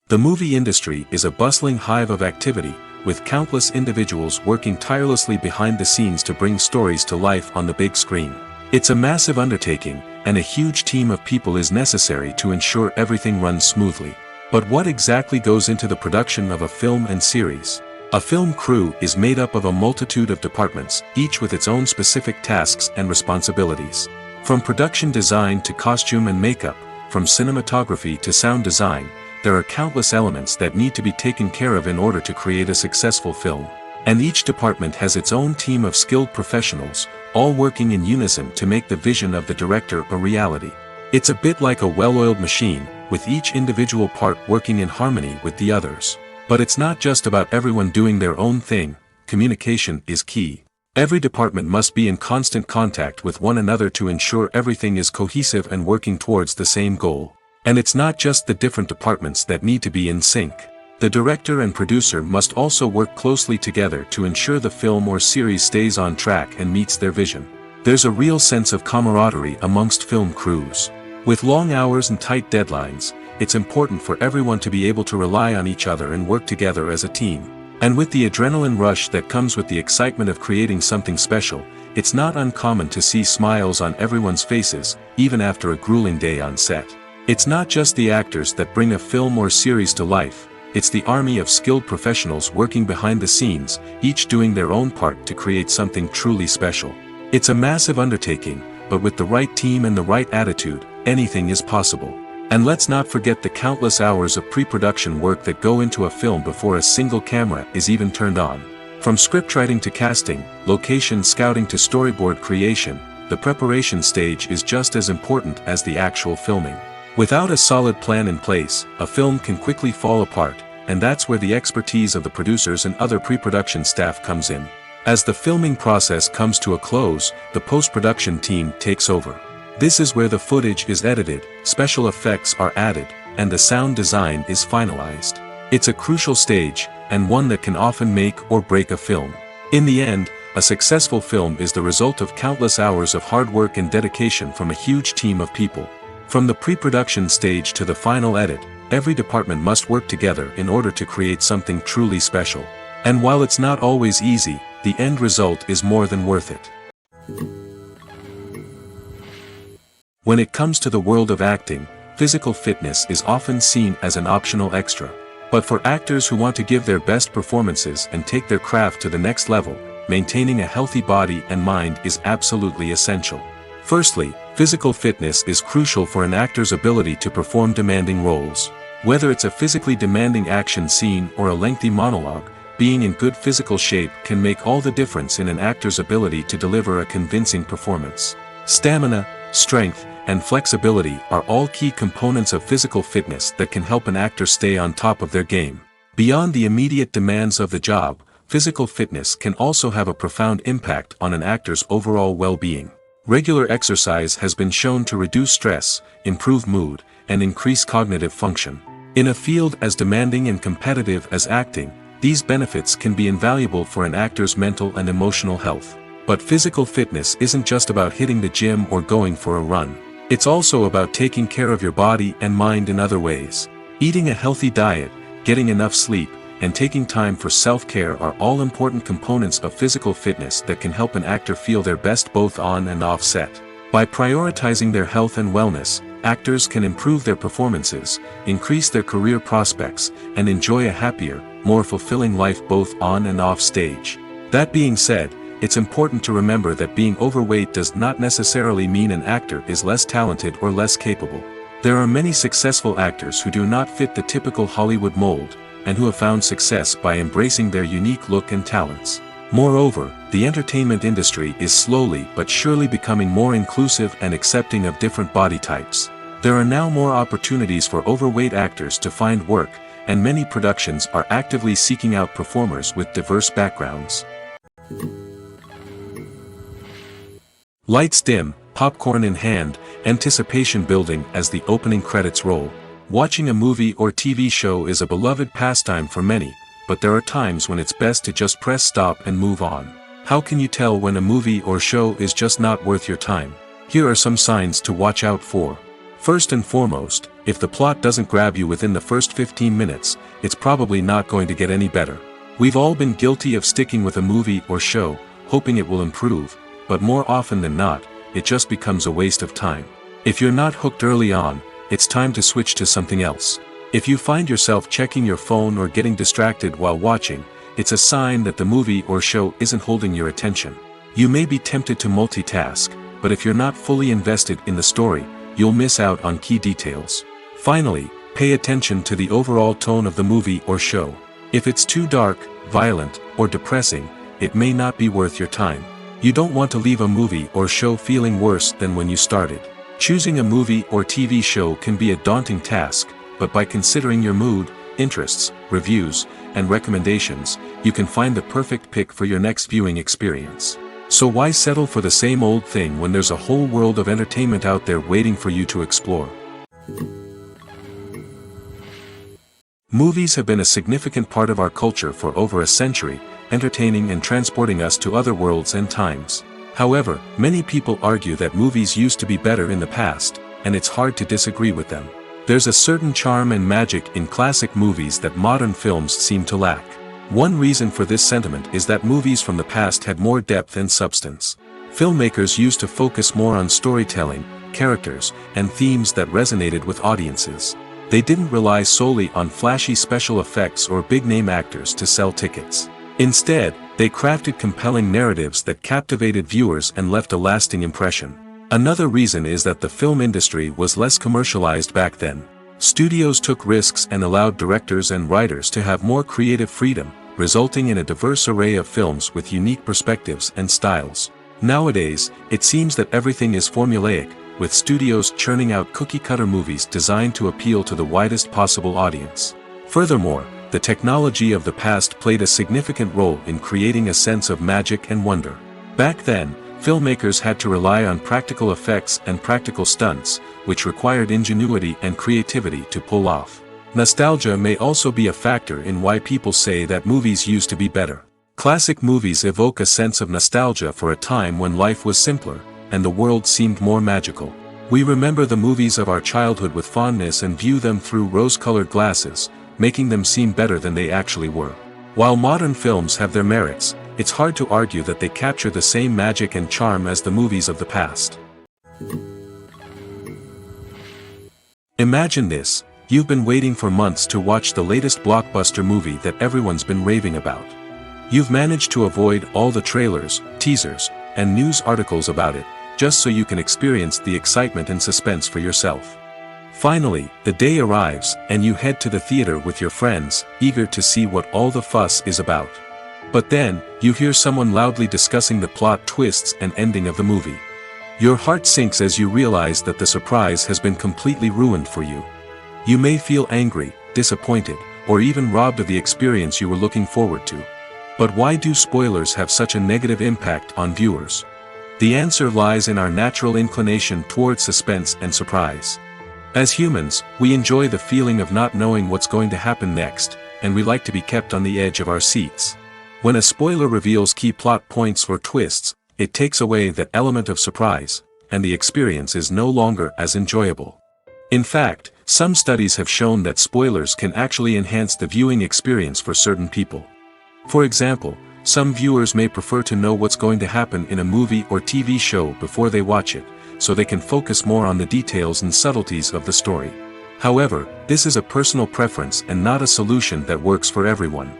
The movie industry is a bustling hive of activity, with countless individuals working tirelessly behind the scenes to bring stories to life on the big screen. It's a massive undertaking, and a huge team of people is necessary to ensure everything runs smoothly. But what exactly goes into the production of a film and series? A film crew is made up of a multitude of departments, each with its own specific tasks and responsibilities. From production design to costume and makeup, from cinematography to sound design, there are countless elements that need to be taken care of in order to create a successful film. And each department has its own team of skilled professionals, all working in unison to make the vision of the director a reality. It's a bit like a well-oiled machine, with each individual part working in harmony with the others. But it's not just about everyone doing their own thing. Communication is key. Every department must be in constant contact with one another to ensure everything is cohesive and working towards the same goal. And it's not just the different departments that need to be in sync. The director and producer must also work closely together to ensure the film or series stays on track and meets their vision. There's a real sense of camaraderie amongst film crews. With long hours and tight deadlines, it's important for everyone to be able to rely on each other and work together as a team. And with the adrenaline rush that comes with the excitement of creating something special, it's not uncommon to see smiles on everyone's faces, even after a grueling day on set. It's not just the actors that bring a film or series to life, it's the army of skilled professionals working behind the scenes, each doing their own part to create something truly special. It's a massive undertaking, but with the right team and the right attitude, anything is possible. And let's not forget the countless hours of pre-production work that go into a film before a single camera is even turned on. From scriptwriting to casting, location scouting to storyboard creation, the preparation stage is just as important as the actual filming. Without a solid plan in place, a film can quickly fall apart, and that's where the expertise of the producers and other pre-production staff comes in. As the filming process comes to a close, the post-production team takes over. This is where the footage is edited, special effects are added, and the sound design is finalized. It's a crucial stage, and one that can often make or break a film. In the end, a successful film is the result of countless hours of hard work and dedication from a huge team of people. From the pre-production stage to the final edit, every department must work together in order to create something truly special. And while it's not always easy, the end result is more than worth it. When it comes to the world of acting, physical fitness is often seen as an optional extra. But for actors who want to give their best performances and take their craft to the next level, maintaining a healthy body and mind is absolutely essential. Firstly, physical fitness is crucial for an actor's ability to perform demanding roles. Whether it's a physically demanding action scene or a lengthy monologue, being in good physical shape can make all the difference in an actor's ability to deliver a convincing performance. Stamina, strength, and flexibility are all key components of physical fitness that can help an actor stay on top of their game. Beyond the immediate demands of the job, physical fitness can also have a profound impact on an actor's overall well-being. Regular exercise has been shown to reduce stress, improve mood, and increase cognitive function. In a field as demanding and competitive as acting, these benefits can be invaluable for an actor's mental and emotional health. But physical fitness isn't just about hitting the gym or going for a run. It's also about taking care of your body and mind in other ways. Eating a healthy diet, getting enough sleep, and taking time for self-care are all important components of physical fitness that can help an actor feel their best both on and off set. By prioritizing their health and wellness, actors can improve their performances, increase their career prospects, and enjoy a happier, more fulfilling life both on and off stage. That being said, it's important to remember that being overweight does not necessarily mean an actor is less talented or less capable. There are many successful actors who do not fit the typical Hollywood mold, and who have found success by embracing their unique look and talents. Moreover, the entertainment industry is slowly but surely becoming more inclusive and accepting of different body types. There are now more opportunities for overweight actors to find work, and many productions are actively seeking out performers with diverse backgrounds. Lights dim, popcorn in hand, anticipation building as the opening credits roll. Watching a movie or TV show is a beloved pastime for many, but there are times when it's best to just press stop and move on. How can you tell when a movie or show is just not worth your time? Here are some signs to watch out for. First and foremost, if the plot doesn't grab you within the first 15 minutes, it's probably not going to get any better. We've all been guilty of sticking with a movie or show, hoping it will improve, but more often than not, it just becomes a waste of time. If you're not hooked early on, it's time to switch to something else. If you find yourself checking your phone or getting distracted while watching, it's a sign that the movie or show isn't holding your attention. You may be tempted to multitask, but if you're not fully invested in the story, you'll miss out on key details. Finally, pay attention to the overall tone of the movie or show. If it's too dark, violent, or depressing, it may not be worth your time. You don't want to leave a movie or show feeling worse than when you started. Choosing a movie or TV show can be a daunting task, but by considering your mood, interests, reviews, and recommendations, you can find the perfect pick for your next viewing experience. So why settle for the same old thing when there's a whole world of entertainment out there waiting for you to explore? Movies have been a significant part of our culture for over a century, entertaining and transporting us to other worlds and times. However, many people argue that movies used to be better in the past, and it's hard to disagree with them. There's a certain charm and magic in classic movies that modern films seem to lack. One reason for this sentiment is that movies from the past had more depth and substance. Filmmakers used to focus more on storytelling, characters, and themes that resonated with audiences. They didn't rely solely on flashy special effects or big-name actors to sell tickets. Instead, they crafted compelling narratives that captivated viewers and left a lasting impression. Another reason is that the film industry was less commercialized back then. Studios took risks and allowed directors and writers to have more creative freedom, resulting in a diverse array of films with unique perspectives and styles. Nowadays, it seems that everything is formulaic, with studios churning out cookie-cutter movies designed to appeal to the widest possible audience. Furthermore, the technology of the past played a significant role in creating a sense of magic and wonder. Back then, filmmakers had to rely on practical effects and practical stunts, which required ingenuity and creativity to pull off. Nostalgia may also be a factor in why people say that movies used to be better. Classic movies evoke a sense of nostalgia for a time when life was simpler, and the world seemed more magical. We remember the movies of our childhood with fondness and view them through rose-colored glasses, making them seem better than they actually were. While modern films have their merits, it's hard to argue that they capture the same magic and charm as the movies of the past. Imagine this: you've been waiting for months to watch the latest blockbuster movie that everyone's been raving about. You've managed to avoid all the trailers, teasers, and news articles about it, just so you can experience the excitement and suspense for yourself. Finally, the day arrives, and you head to the theater with your friends, eager to see what all the fuss is about. But then, you hear someone loudly discussing the plot twists and ending of the movie. Your heart sinks as you realize that the surprise has been completely ruined for you. You may feel angry, disappointed, or even robbed of the experience you were looking forward to. But why do spoilers have such a negative impact on viewers? The answer lies in our natural inclination toward suspense and surprise. As humans, we enjoy the feeling of not knowing what's going to happen next, and we like to be kept on the edge of our seats. When a spoiler reveals key plot points or twists, it takes away that element of surprise, and the experience is no longer as enjoyable. In fact, some studies have shown that spoilers can actually enhance the viewing experience for certain people. For example, some viewers may prefer to know what's going to happen in a movie or TV show before they watch it, so they can focus more on the details and subtleties of the story. However, this is a personal preference and not a solution that works for everyone.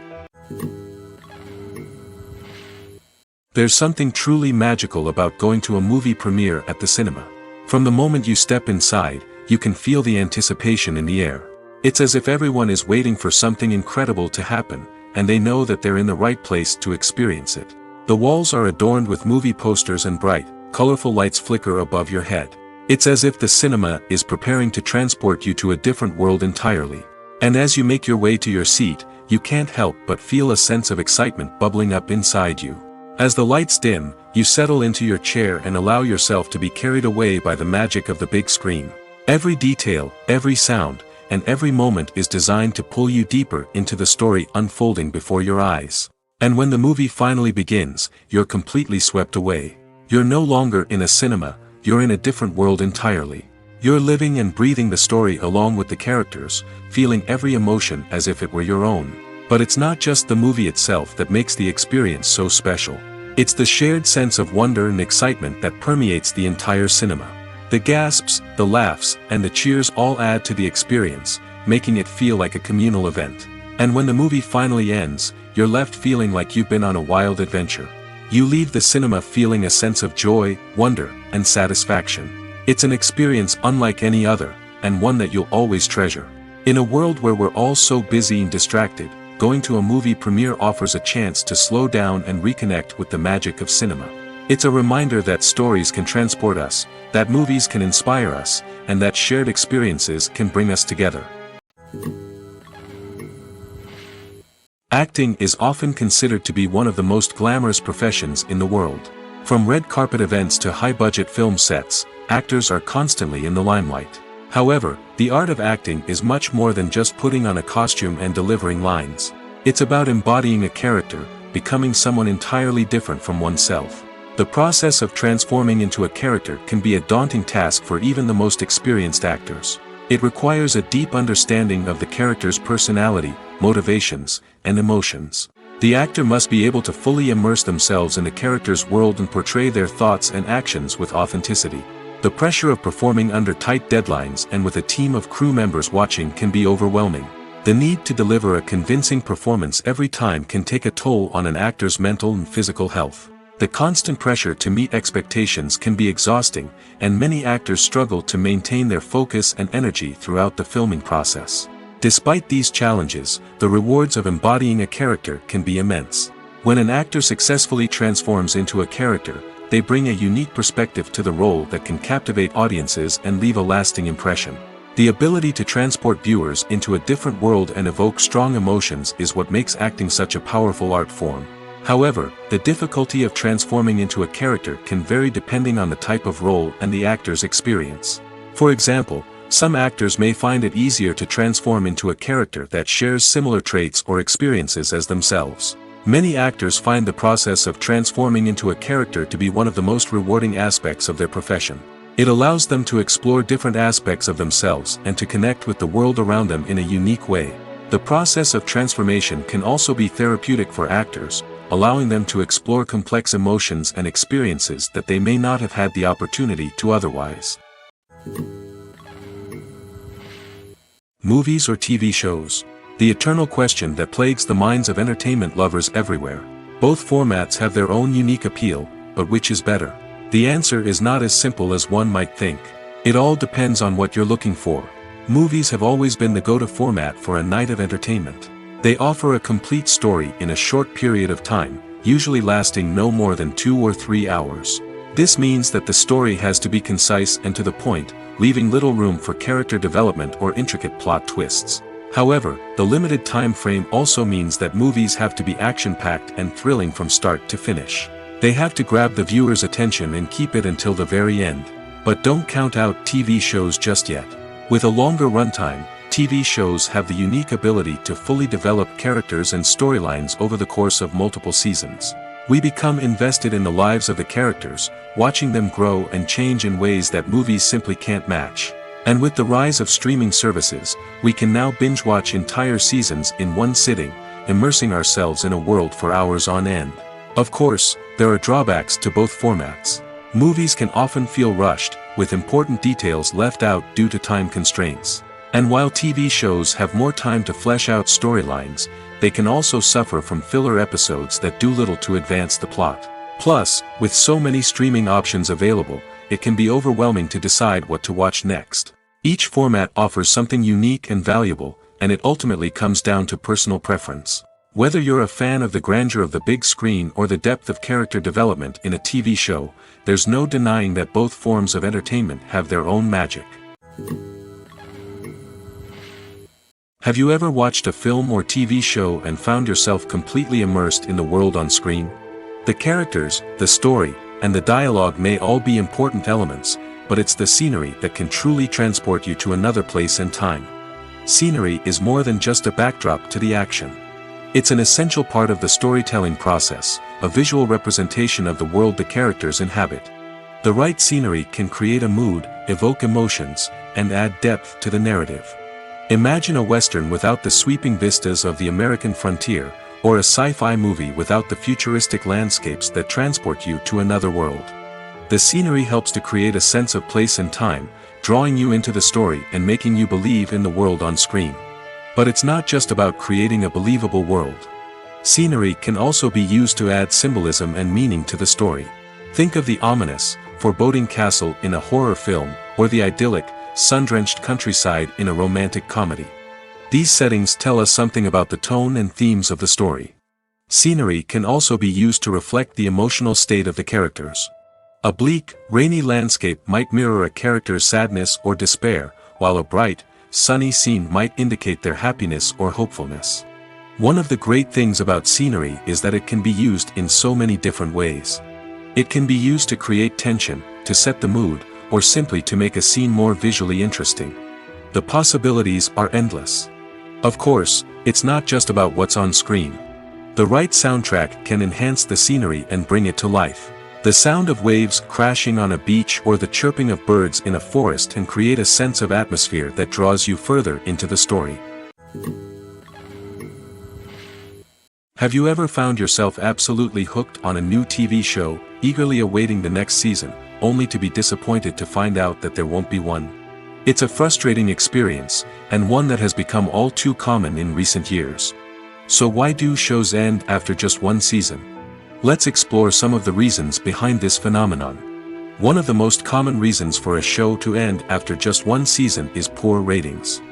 There's something truly magical about going to a movie premiere at the cinema. From the moment you step inside, you can feel the anticipation in the air. It's as if everyone is waiting for something incredible to happen, and they know that they're in the right place to experience it. The walls are adorned with movie posters and bright, colorful lights flicker above your head. It's as if the cinema is preparing to transport you to a different world entirely. And as you make your way to your seat, you can't help but feel a sense of excitement bubbling up inside you. As the lights dim, you settle into your chair and allow yourself to be carried away by the magic of the big screen. Every detail, every sound, and every moment is designed to pull you deeper into the story unfolding before your eyes. And when the movie finally begins, you're completely swept away. You're no longer in a cinema, you're in a different world entirely. You're living and breathing the story along with the characters, feeling every emotion as if it were your own. But it's not just the movie itself that makes the experience so special. It's the shared sense of wonder and excitement that permeates the entire cinema. The gasps, the laughs, and the cheers all add to the experience, making it feel like a communal event. And when the movie finally ends, you're left feeling like you've been on a wild adventure. You leave the cinema feeling a sense of joy, wonder, and satisfaction. It's an experience unlike any other, and one that you'll always treasure. In a world where we're all so busy and distracted, going to a movie premiere offers a chance to slow down and reconnect with the magic of cinema. It's a reminder that stories can transport us, that movies can inspire us, and that shared experiences can bring us together. Acting is often considered to be one of the most glamorous professions in the world. From red carpet events to high-budget film sets, actors are constantly in the limelight. However, the art of acting is much more than just putting on a costume and delivering lines. It's about embodying a character, becoming someone entirely different from oneself. The process of transforming into a character can be a daunting task for even the most experienced actors. It requires a deep understanding of the character's personality, motivations, and emotions. The actor must be able to fully immerse themselves in the character's world and portray their thoughts and actions with authenticity. The pressure of performing under tight deadlines and with a team of crew members watching can be overwhelming. The need to deliver a convincing performance every time can take a toll on an actor's mental and physical health. The constant pressure to meet expectations can be exhausting, and many actors struggle to maintain their focus and energy throughout the filming process. Despite these challenges, the rewards of embodying a character can be immense. When an actor successfully transforms into a character, they bring a unique perspective to the role that can captivate audiences and leave a lasting impression. The ability to transport viewers into a different world and evoke strong emotions is what makes acting such a powerful art form. However, the difficulty of transforming into a character can vary depending on the type of role and the actor's experience. For example, some actors may find it easier to transform into a character that shares similar traits or experiences as themselves. Many actors find the process of transforming into a character to be one of the most rewarding aspects of their profession. It allows them to explore different aspects of themselves and to connect with the world around them in a unique way. The process of transformation can also be therapeutic for actors, allowing them to explore complex emotions and experiences that they may not have had the opportunity to otherwise. Movies or TV shows? The eternal question that plagues the minds of entertainment lovers everywhere. Both formats have their own unique appeal, but which is better? The answer is not as simple as one might think. It all depends on what you're looking for. Movies have always been the go-to format for a night of entertainment. They offer a complete story in a short period of time, usually lasting no more than 2 or 3 hours. This means that the story has to be concise and to the point, leaving little room for character development or intricate plot twists. However, the limited time frame also means that movies have to be action-packed and thrilling from start to finish. They have to grab the viewer's attention and keep it until the very end. But don't count out TV shows just yet. With a longer runtime, TV shows have the unique ability to fully develop characters and storylines over the course of multiple seasons. We become invested in the lives of the characters, watching them grow and change in ways that movies simply can't match. And with the rise of streaming services, we can now binge-watch entire seasons in one sitting, immersing ourselves in a world for hours on end. Of course, there are drawbacks to both formats. Movies can often feel rushed, with important details left out due to time constraints. And while TV shows have more time to flesh out storylines, they can also suffer from filler episodes that do little to advance the plot. Plus, with so many streaming options available, it can be overwhelming to decide what to watch next. Each format offers something unique and valuable, and it ultimately comes down to personal preference. Whether you're a fan of the grandeur of the big screen or the depth of character development in a TV show, there's no denying that both forms of entertainment have their own magic. Have you ever watched a film or TV show and found yourself completely immersed in the world on screen? The characters, the story, and the dialogue may all be important elements, but it's the scenery that can truly transport you to another place and time. Scenery is more than just a backdrop to the action. It's an essential part of the storytelling process, a visual representation of the world the characters inhabit. The right scenery can create a mood, evoke emotions, and add depth to the narrative. Imagine a western without the sweeping vistas of the American frontier, or a sci-fi movie without the futuristic landscapes that transport you to another world. The scenery helps to create a sense of place and time, drawing you into the story and making you believe in the world on screen. But it's not just about creating a believable world. Scenery can also be used to add symbolism and meaning to the story. Think of the ominous, foreboding castle in a horror film, or the idyllic, sun-drenched countryside in a romantic comedy. These settings tell us something about the tone and themes of the story. Scenery can also be used to reflect the emotional state of the characters. A bleak, rainy landscape might mirror a character's sadness or despair, while a bright, sunny scene might indicate their happiness or hopefulness. One of the great things about scenery is that it can be used in so many different ways. It can be used to create tension, to set the mood, or simply to make a scene more visually interesting. The possibilities are endless. Of course, it's not just about what's on screen. The right soundtrack can enhance the scenery and bring it to life. The sound of waves crashing on a beach or the chirping of birds in a forest can create a sense of atmosphere that draws you further into the story. Have you ever found yourself absolutely hooked on a new TV show, eagerly awaiting the next season, only to be disappointed to find out that there won't be one? It's a frustrating experience, and one that has become all too common in recent years. So why do shows end after just one season? Let's explore some of the reasons behind this phenomenon. One of the most common reasons for a show to end after just one season is poor ratings.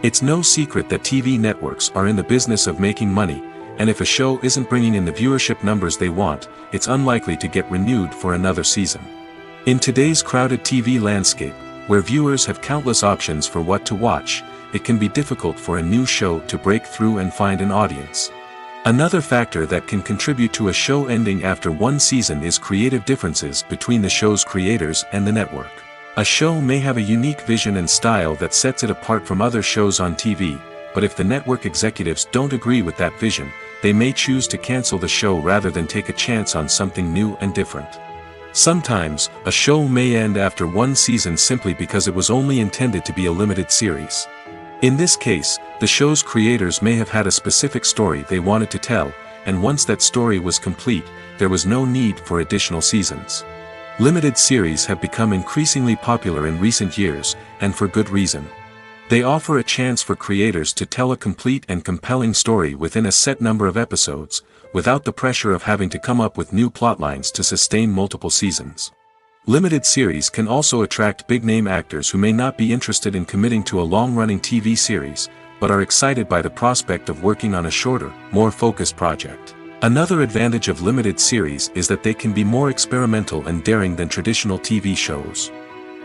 It's no secret that TV networks are in the business of making money, and if a show isn't bringing in the viewership numbers they want, it's unlikely to get renewed for another season. In today's crowded TV landscape, where viewers have countless options for what to watch, it can be difficult for a new show to break through and find an audience. Another factor that can contribute to a show ending after one season is creative differences between the show's creators and the network. A show may have a unique vision and style that sets it apart from other shows on TV, but if the network executives don't agree with that vision, they may choose to cancel the show rather than take a chance on something new and different. Sometimes, a show may end after one season simply because it was only intended to be a limited series. In this case, the show's creators may have had a specific story they wanted to tell, and once that story was complete, there was no need for additional seasons. Limited series have become increasingly popular in recent years, and for good reason. They offer a chance for creators to tell a complete and compelling story within a set number of episodes, without the pressure of having to come up with new plotlines to sustain multiple seasons. Limited series can also attract big-name actors who may not be interested in committing to a long-running TV series, but are excited by the prospect of working on a shorter, more focused project. Another advantage of limited series is that they can be more experimental and daring than traditional TV shows.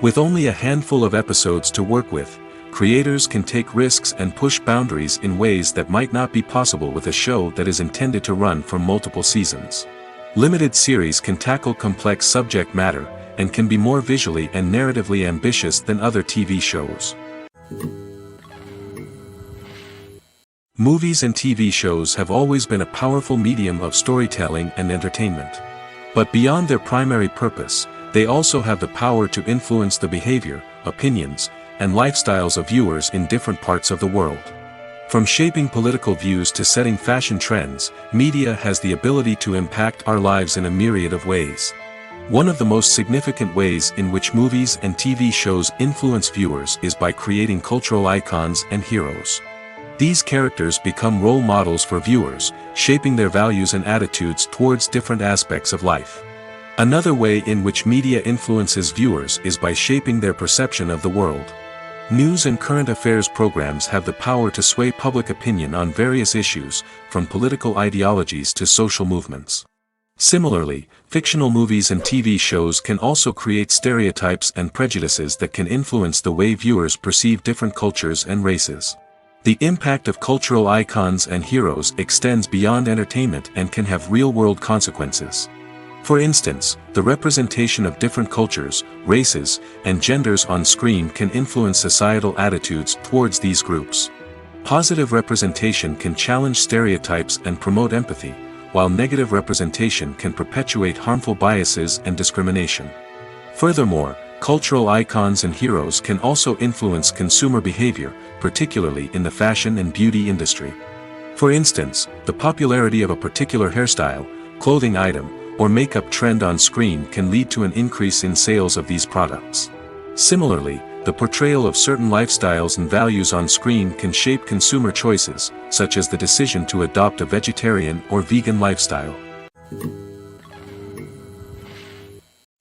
With only a handful of episodes to work with, creators can take risks and push boundaries in ways that might not be possible with a show that is intended to run for multiple seasons. Limited series can tackle complex subject matter, and can be more visually and narratively ambitious than other TV shows. Movies and TV shows have always been a powerful medium of storytelling and entertainment. But beyond their primary purpose, they also have the power to influence the behavior, opinions, and lifestyles of viewers in different parts of the world. From shaping political views to setting fashion trends, media has the ability to impact our lives in a myriad of ways. One of the most significant ways in which movies and TV shows influence viewers is by creating cultural icons and heroes. These characters become role models for viewers, shaping their values and attitudes towards different aspects of life. Another way in which media influences viewers is by shaping their perception of the world. News and current affairs programs have the power to sway public opinion on various issues, from political ideologies to social movements. Similarly, fictional movies and TV shows can also create stereotypes and prejudices that can influence the way viewers perceive different cultures and races. The impact of cultural icons and heroes extends beyond entertainment and can have real-world consequences. For instance, the representation of different cultures, races, and genders on screen can influence societal attitudes towards these groups. Positive representation can challenge stereotypes and promote empathy, while negative representation can perpetuate harmful biases and discrimination. Furthermore, cultural icons and heroes can also influence consumer behavior, particularly in the fashion and beauty industry. For instance, the popularity of a particular hairstyle, clothing item, or makeup trend on screen can lead to an increase in sales of these products. Similarly, the portrayal of certain lifestyles and values on screen can shape consumer choices, such as the decision to adopt a vegetarian or vegan lifestyle.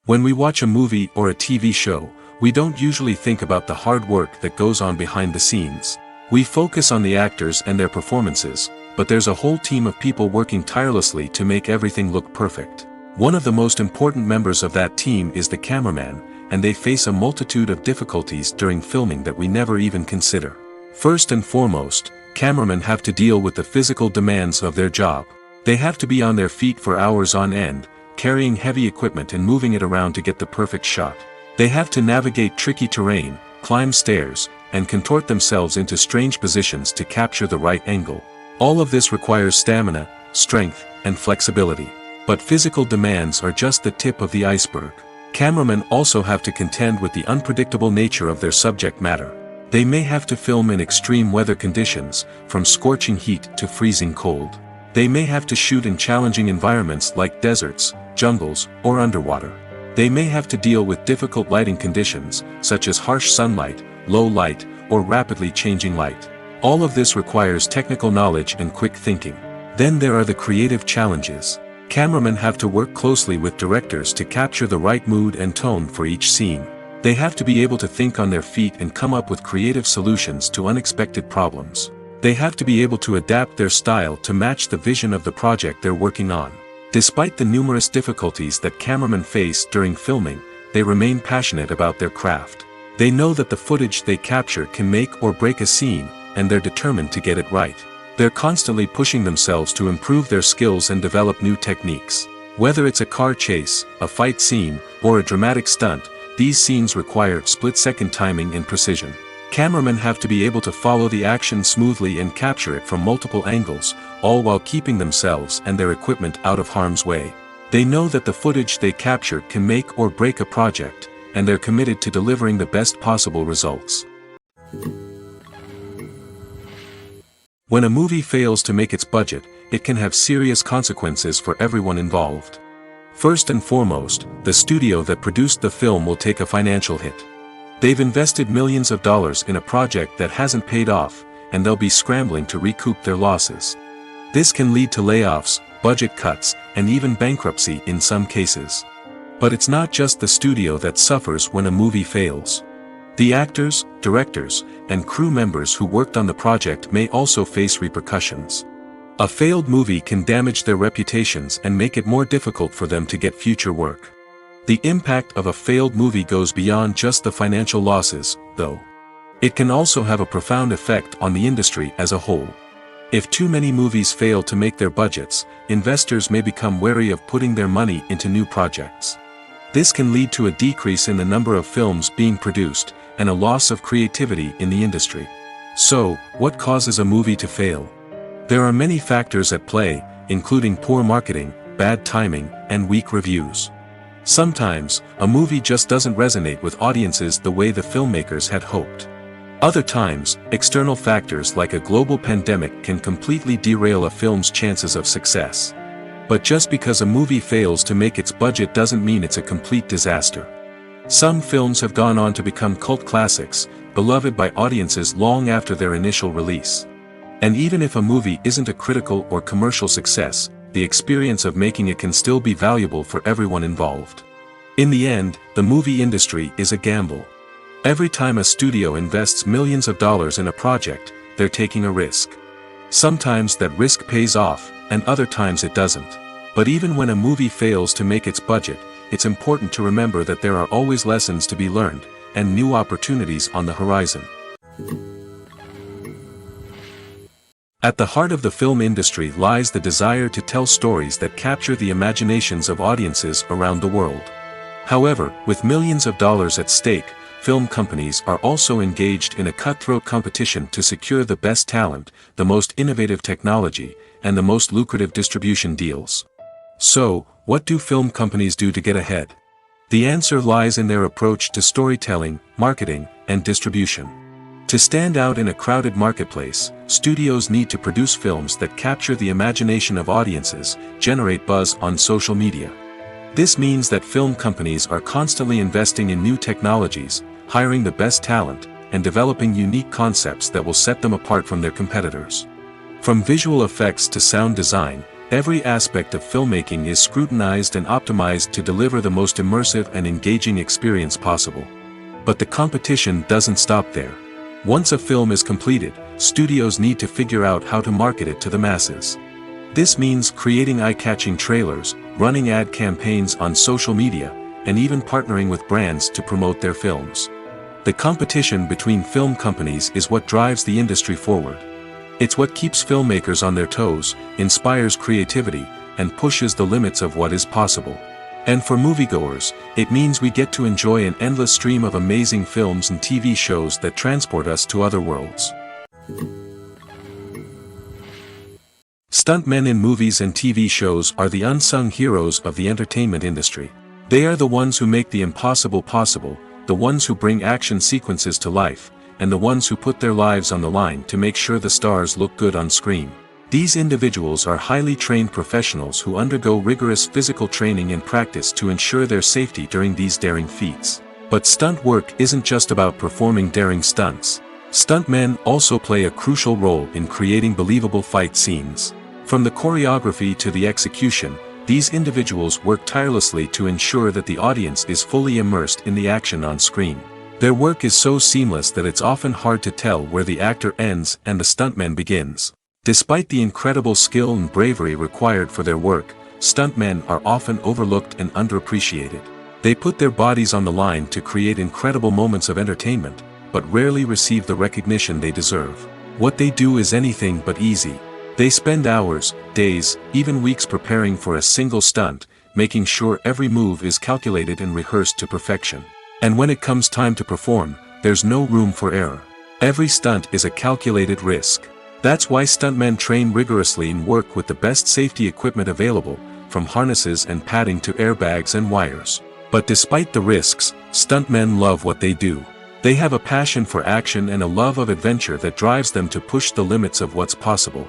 When we watch a movie or a TV show, we don't usually think about the hard work that goes on behind the scenes. We focus on the actors and their performances, but there's a whole team of people working tirelessly to make everything look perfect. One of the most important members of that team is the cameraman, and they face a multitude of difficulties during filming that we never even consider. First and foremost, cameramen have to deal with the physical demands of their job. They have to be on their feet for hours on end, carrying heavy equipment and moving it around to get the perfect shot. They have to navigate tricky terrain, climb stairs, and contort themselves into strange positions to capture the right angle. All of this requires stamina, strength, and flexibility. But physical demands are just the tip of the iceberg. Cameramen also have to contend with the unpredictable nature of their subject matter. They may have to film in extreme weather conditions, from scorching heat to freezing cold. They may have to shoot in challenging environments like deserts, jungles, or underwater. They may have to deal with difficult lighting conditions, such as harsh sunlight, low light, or rapidly changing light. All of this requires technical knowledge and quick thinking. Then there are the creative challenges. Cameramen have to work closely with directors to capture the right mood and tone for each scene. They have to be able to think on their feet and come up with creative solutions to unexpected problems. They have to be able to adapt their style to match the vision of the project they're working on. Despite the numerous difficulties that cameramen face during filming, they remain passionate about their craft. They know that the footage they capture can make or break a scene, and they're determined to get it right. They're constantly pushing themselves to improve their skills and develop new techniques. Whether it's a car chase, a fight scene, or a dramatic stunt, these scenes require split-second timing and precision. Cameramen have to be able to follow the action smoothly and capture it from multiple angles, all while keeping themselves and their equipment out of harm's way. They know that the footage they capture can make or break a project, and they're committed to delivering the best possible results. When a movie fails to make its budget, it can have serious consequences for everyone involved. First and foremost, the studio that produced the film will take a financial hit. They've invested millions of dollars in a project that hasn't paid off, and they'll be scrambling to recoup their losses. This can lead to layoffs, budget cuts, and even bankruptcy in some cases. But it's not just the studio that suffers when a movie fails. The actors, directors, and crew members who worked on the project may also face repercussions. A failed movie can damage their reputations and make it more difficult for them to get future work. The impact of a failed movie goes beyond just the financial losses, though. It can also have a profound effect on the industry as a whole. If too many movies fail to make their budgets, investors may become wary of putting their money into new projects. This can lead to a decrease in the number of films being produced, and a loss of creativity in the industry. So, what causes a movie to fail? There are many factors at play, including poor marketing, bad timing, and weak reviews. Sometimes, a movie just doesn't resonate with audiences the way the filmmakers had hoped. Other times, external factors like a global pandemic can completely derail a film's chances of success. But just because a movie fails to make its budget doesn't mean it's a complete disaster. Some films have gone on to become cult classics, beloved by audiences long after their initial release. And even if a movie isn't a critical or commercial success, the experience of making it can still be valuable for everyone involved. In the end, the movie industry is a gamble. Every time a studio invests millions of dollars in a project, they're taking a risk. Sometimes that risk pays off, and other times it doesn't. But even when a movie fails to make its budget, it's important to remember that there are always lessons to be learned, and new opportunities on the horizon. At the heart of the film industry lies the desire to tell stories that capture the imaginations of audiences around the world. However, with millions of dollars at stake, film companies are also engaged in a cutthroat competition to secure the best talent, the most innovative technology, and the most lucrative distribution deals. So, what do film companies do to get ahead? The answer lies in their approach to storytelling, marketing, and distribution. To stand out in a crowded marketplace, studios need to produce films that capture the imagination of audiences, generate buzz on social media. This means that film companies are constantly investing in new technologies, hiring the best talent, and developing unique concepts that will set them apart from their competitors. From visual effects to sound design, every aspect of filmmaking is scrutinized and optimized to deliver the most immersive and engaging experience possible. But the competition doesn't stop there. Once a film is completed, studios need to figure out how to market it to the masses. This means creating eye-catching trailers, running ad campaigns on social media, and even partnering with brands to promote their films. The competition between film companies is what drives the industry forward. It's what keeps filmmakers on their toes, inspires creativity, and pushes the limits of what is possible. And for moviegoers, it means we get to enjoy an endless stream of amazing films and TV shows that transport us to other worlds. Stuntmen in movies and TV shows are the unsung heroes of the entertainment industry. They are the ones who make the impossible possible, the ones who bring action sequences to life, and the ones who put their lives on the line to make sure the stars look good on screen. These individuals are highly trained professionals who undergo rigorous physical training and practice to ensure their safety during these daring feats. But stunt work isn't just about performing daring stunts. Stuntmen also play a crucial role in creating believable fight scenes. From the choreography to the execution, these individuals work tirelessly to ensure that the audience is fully immersed in the action on screen. Their work is so seamless that it's often hard to tell where the actor ends and the stuntman begins. Despite the incredible skill and bravery required for their work, stuntmen are often overlooked and underappreciated. They put their bodies on the line to create incredible moments of entertainment, but rarely receive the recognition they deserve. What they do is anything but easy. They spend hours, days, even weeks preparing for a single stunt, making sure every move is calculated and rehearsed to perfection. And when it comes time to perform, there's no room for error. Every stunt is a calculated risk. That's why stuntmen train rigorously and work with the best safety equipment available, from harnesses and padding to airbags and wires. But despite the risks, stuntmen love what they do. They have a passion for action and a love of adventure that drives them to push the limits of what's possible.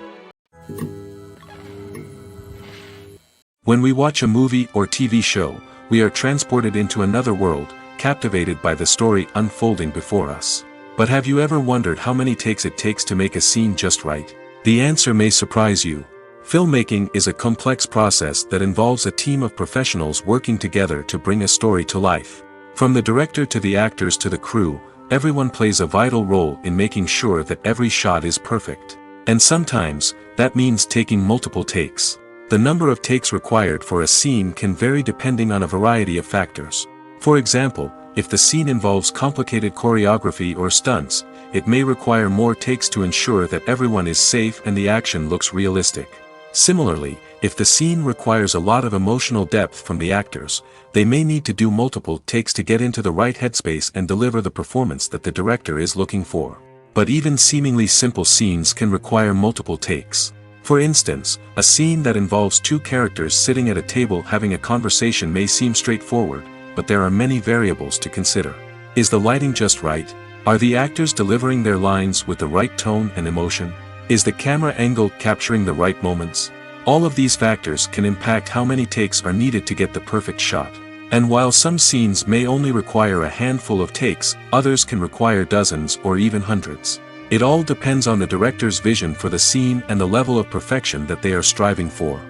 When we watch a movie or TV show, we are transported into another world, captivated by the story unfolding before us. But have you ever wondered how many takes it takes to make a scene just right? The answer may surprise you. Filmmaking is a complex process that involves a team of professionals working together to bring a story to life. From the director to the actors to the crew, everyone plays a vital role in making sure that every shot is perfect. And sometimes, that means taking multiple takes. The number of takes required for a scene can vary depending on a variety of factors. For example, if the scene involves complicated choreography or stunts, it may require more takes to ensure that everyone is safe and the action looks realistic. Similarly, if the scene requires a lot of emotional depth from the actors, they may need to do multiple takes to get into the right headspace and deliver the performance that the director is looking for. But even seemingly simple scenes can require multiple takes. For instance, a scene that involves two characters sitting at a table having a conversation may seem straightforward, but there are many variables to consider. Is the lighting just right? Are the actors delivering their lines with the right tone and emotion? Is the camera angle capturing the right moments? All of these factors can impact how many takes are needed to get the perfect shot. And while some scenes may only require a handful of takes, others can require dozens or even hundreds. It all depends on the director's vision for the scene and the level of perfection that they are striving for.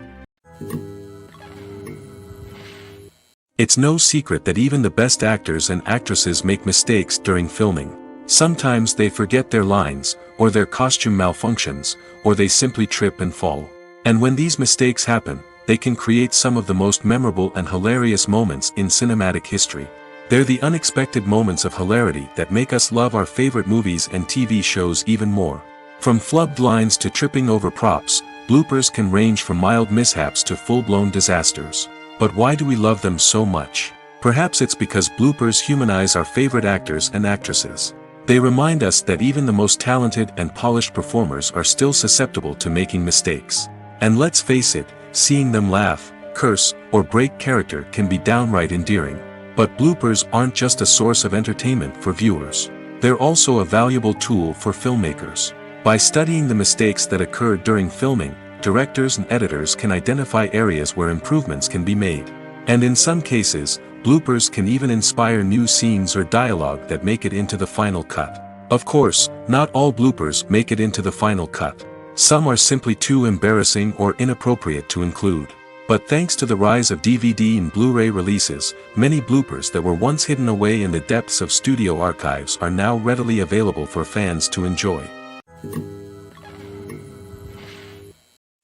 It's no secret that even the best actors and actresses make mistakes during filming. Sometimes they forget their lines, or their costume malfunctions, or they simply trip and fall. And when these mistakes happen, they can create some of the most memorable and hilarious moments in cinematic history. They're the unexpected moments of hilarity that make us love our favorite movies and TV shows even more. From flubbed lines to tripping over props, bloopers can range from mild mishaps to full-blown disasters. But why do we love them so much? Perhaps it's because bloopers humanize our favorite actors and actresses. They remind us that even the most talented and polished performers are still susceptible to making mistakes. And let's face it, seeing them laugh, curse, or break character can be downright endearing. But bloopers aren't just a source of entertainment for viewers. They're also a valuable tool for filmmakers. By studying the mistakes that occurred during filming, directors and editors can identify areas where improvements can be made. And in some cases, bloopers can even inspire new scenes or dialogue that make it into the final cut. Of course, not all bloopers make it into the final cut. Some are simply too embarrassing or inappropriate to include. But thanks to the rise of DVD and Blu-ray releases, many bloopers that were once hidden away in the depths of studio archives are now readily available for fans to enjoy.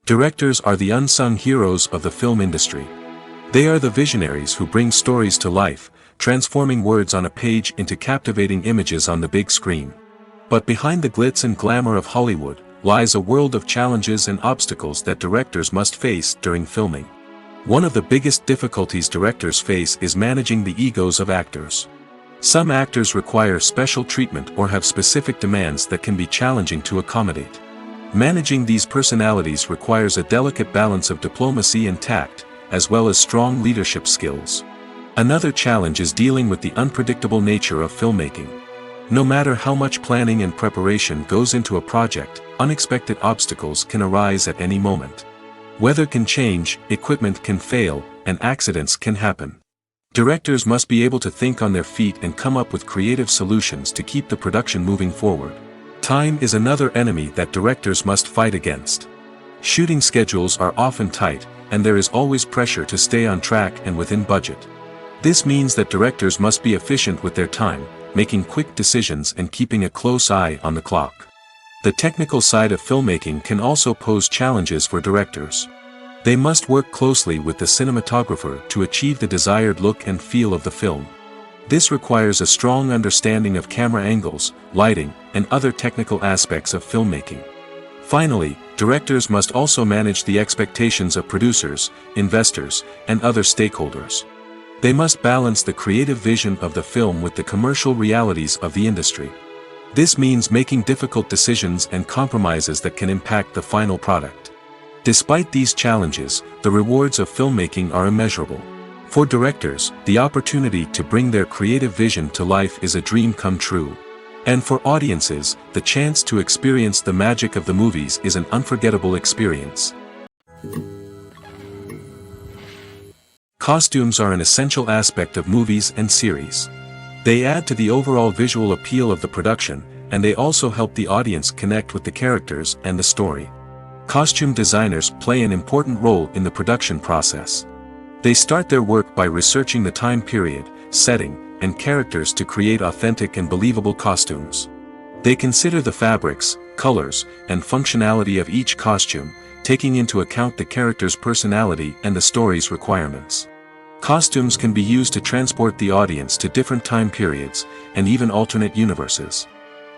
Directors are the unsung heroes of the film industry. They are the visionaries who bring stories to life, transforming words on a page into captivating images on the big screen. But behind the glitz and glamour of Hollywood lies a world of challenges and obstacles that directors must face during filming. One of the biggest difficulties directors face is managing the egos of actors. Some actors require special treatment or have specific demands that can be challenging to accommodate. Managing these personalities requires a delicate balance of diplomacy and tact, as well as strong leadership skills. Another challenge is dealing with the unpredictable nature of filmmaking. No matter how much planning and preparation goes into a project, unexpected obstacles can arise at any moment. Weather can change, equipment can fail, and accidents can happen. Directors must be able to think on their feet and come up with creative solutions to keep the production moving forward. Time is another enemy that directors must fight against. Shooting schedules are often tight, and there is always pressure to stay on track and within budget. This means that directors must be efficient with their time, making quick decisions and keeping a close eye on the clock. The technical side of filmmaking can also pose challenges for directors. They must work closely with the cinematographer to achieve the desired look and feel of the film. This requires a strong understanding of camera angles, lighting, and other technical aspects of filmmaking. Finally, directors must also manage the expectations of producers, investors, and other stakeholders. They must balance the creative vision of the film with the commercial realities of the industry. This means making difficult decisions and compromises that can impact the final product. Despite these challenges, the rewards of filmmaking are immeasurable. For directors, the opportunity to bring their creative vision to life is a dream come true. And for audiences, the chance to experience the magic of the movies is an unforgettable experience. Costumes are an essential aspect of movies and series. They add to the overall visual appeal of the production, and they also help the audience connect with the characters and the story. Costume designers play an important role in the production process. They start their work by researching the time period, setting, and characters to create authentic and believable costumes. They consider the fabrics, colors, and functionality of each costume, taking into account the character's personality and the story's requirements. Costumes can be used to transport the audience to different time periods, and even alternate universes.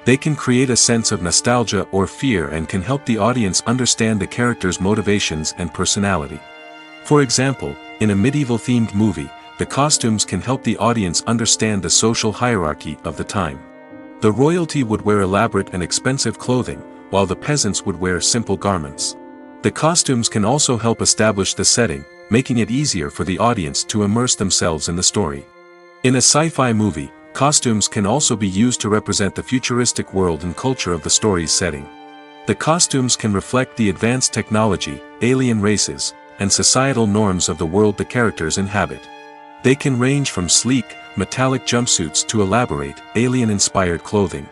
They can create a sense of nostalgia or fear and can help the audience understand the character's motivations and personality. For example, in a medieval-themed movie, the costumes can help the audience understand the social hierarchy of the time. The royalty would wear elaborate and expensive clothing, while the peasants would wear simple garments. The costumes can also help establish the setting, making it easier for the audience to immerse themselves in the story. In a sci-fi movie, costumes can also be used to represent the futuristic world and culture of the story's setting. The costumes can reflect the advanced technology, alien races, and societal norms of the world the characters inhabit. They can range from sleek, metallic jumpsuits to elaborate, alien-inspired clothing.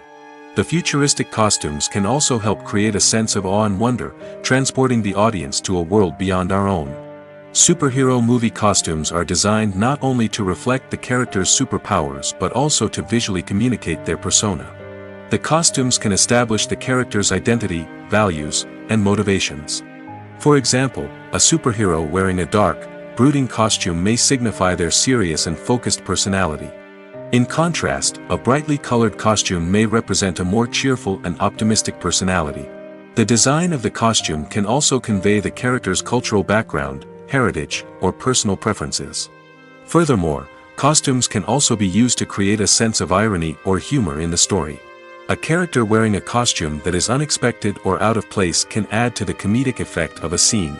The futuristic costumes can also help create a sense of awe and wonder, transporting the audience to a world beyond our own. Superhero movie costumes are designed not only to reflect the character's superpowers but also to visually communicate their persona. The costumes can establish the character's identity, values, and motivations. For example, a superhero wearing a dark, brooding costume may signify their serious and focused personality. In contrast, a brightly colored costume may represent a more cheerful and optimistic personality. The design of the costume can also convey the character's cultural background, heritage, or personal preferences. Furthermore, costumes can also be used to create a sense of irony or humor in the story. A character wearing a costume that is unexpected or out of place can add to the comedic effect of a scene.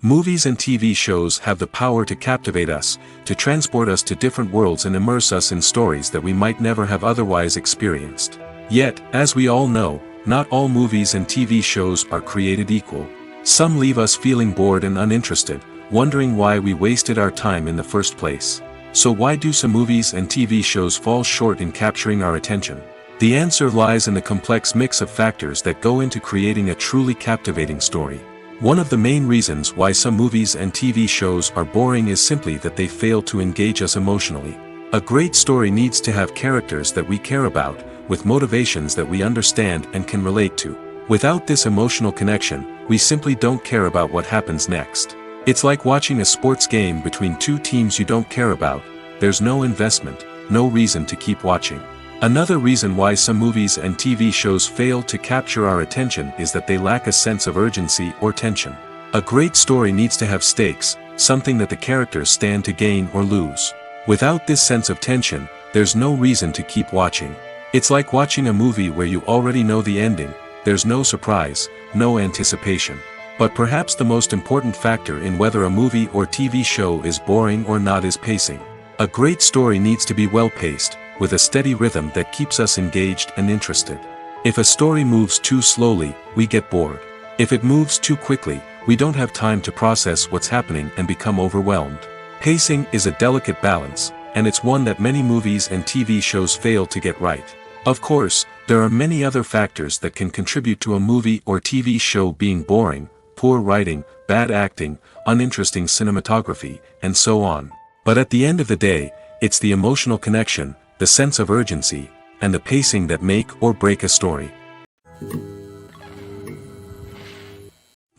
Movies and TV shows have the power to captivate us, to transport us to different worlds and immerse us in stories that we might never have otherwise experienced. Yet, as we all know, not all movies and TV shows are created equal. Some leave us feeling bored and uninterested, wondering why we wasted our time in the first place. So why do some movies and TV shows fall short in capturing our attention? The answer lies in the complex mix of factors that go into creating a truly captivating story. One of the main reasons why some movies and TV shows are boring is simply that they fail to engage us emotionally. A great story needs to have characters that we care about, with motivations that we understand and can relate to. Without this emotional connection, we simply don't care about what happens next. It's like watching a sports game between two teams you don't care about. There's no investment, no reason to keep watching. Another reason why some movies and TV shows fail to capture our attention is that they lack a sense of urgency or tension. A great story needs to have stakes, something that the characters stand to gain or lose. Without this sense of tension, there's no reason to keep watching. It's like watching a movie where you already know the ending. There's no surprise, no anticipation. But perhaps the most important factor in whether a movie or TV show is boring or not is pacing. A great story needs to be well-paced, with a steady rhythm that keeps us engaged and interested. If a story moves too slowly, we get bored. If it moves too quickly, we don't have time to process what's happening and become overwhelmed. Pacing is a delicate balance, and it's one that many movies and TV shows fail to get right. Of course, there are many other factors that can contribute to a movie or TV show being boring: poor writing, bad acting, uninteresting cinematography, and so on. But at the end of the day, it's the emotional connection, the sense of urgency, and the pacing that make or break a story.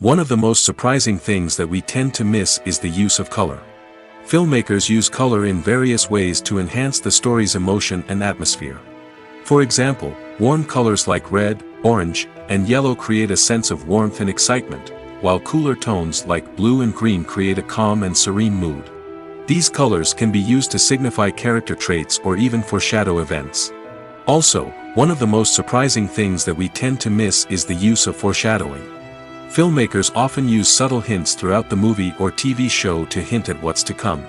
One of the most surprising things that we tend to miss is the use of color. Filmmakers use color in various ways to enhance the story's emotion and atmosphere. For example, warm colors like red, orange, and yellow create a sense of warmth and excitement, while cooler tones like blue and green create a calm and serene mood. These colors can be used to signify character traits or even foreshadow events. Also, one of the most surprising things that we tend to miss is the use of foreshadowing. Filmmakers often use subtle hints throughout the movie or TV show to hint at what's to come.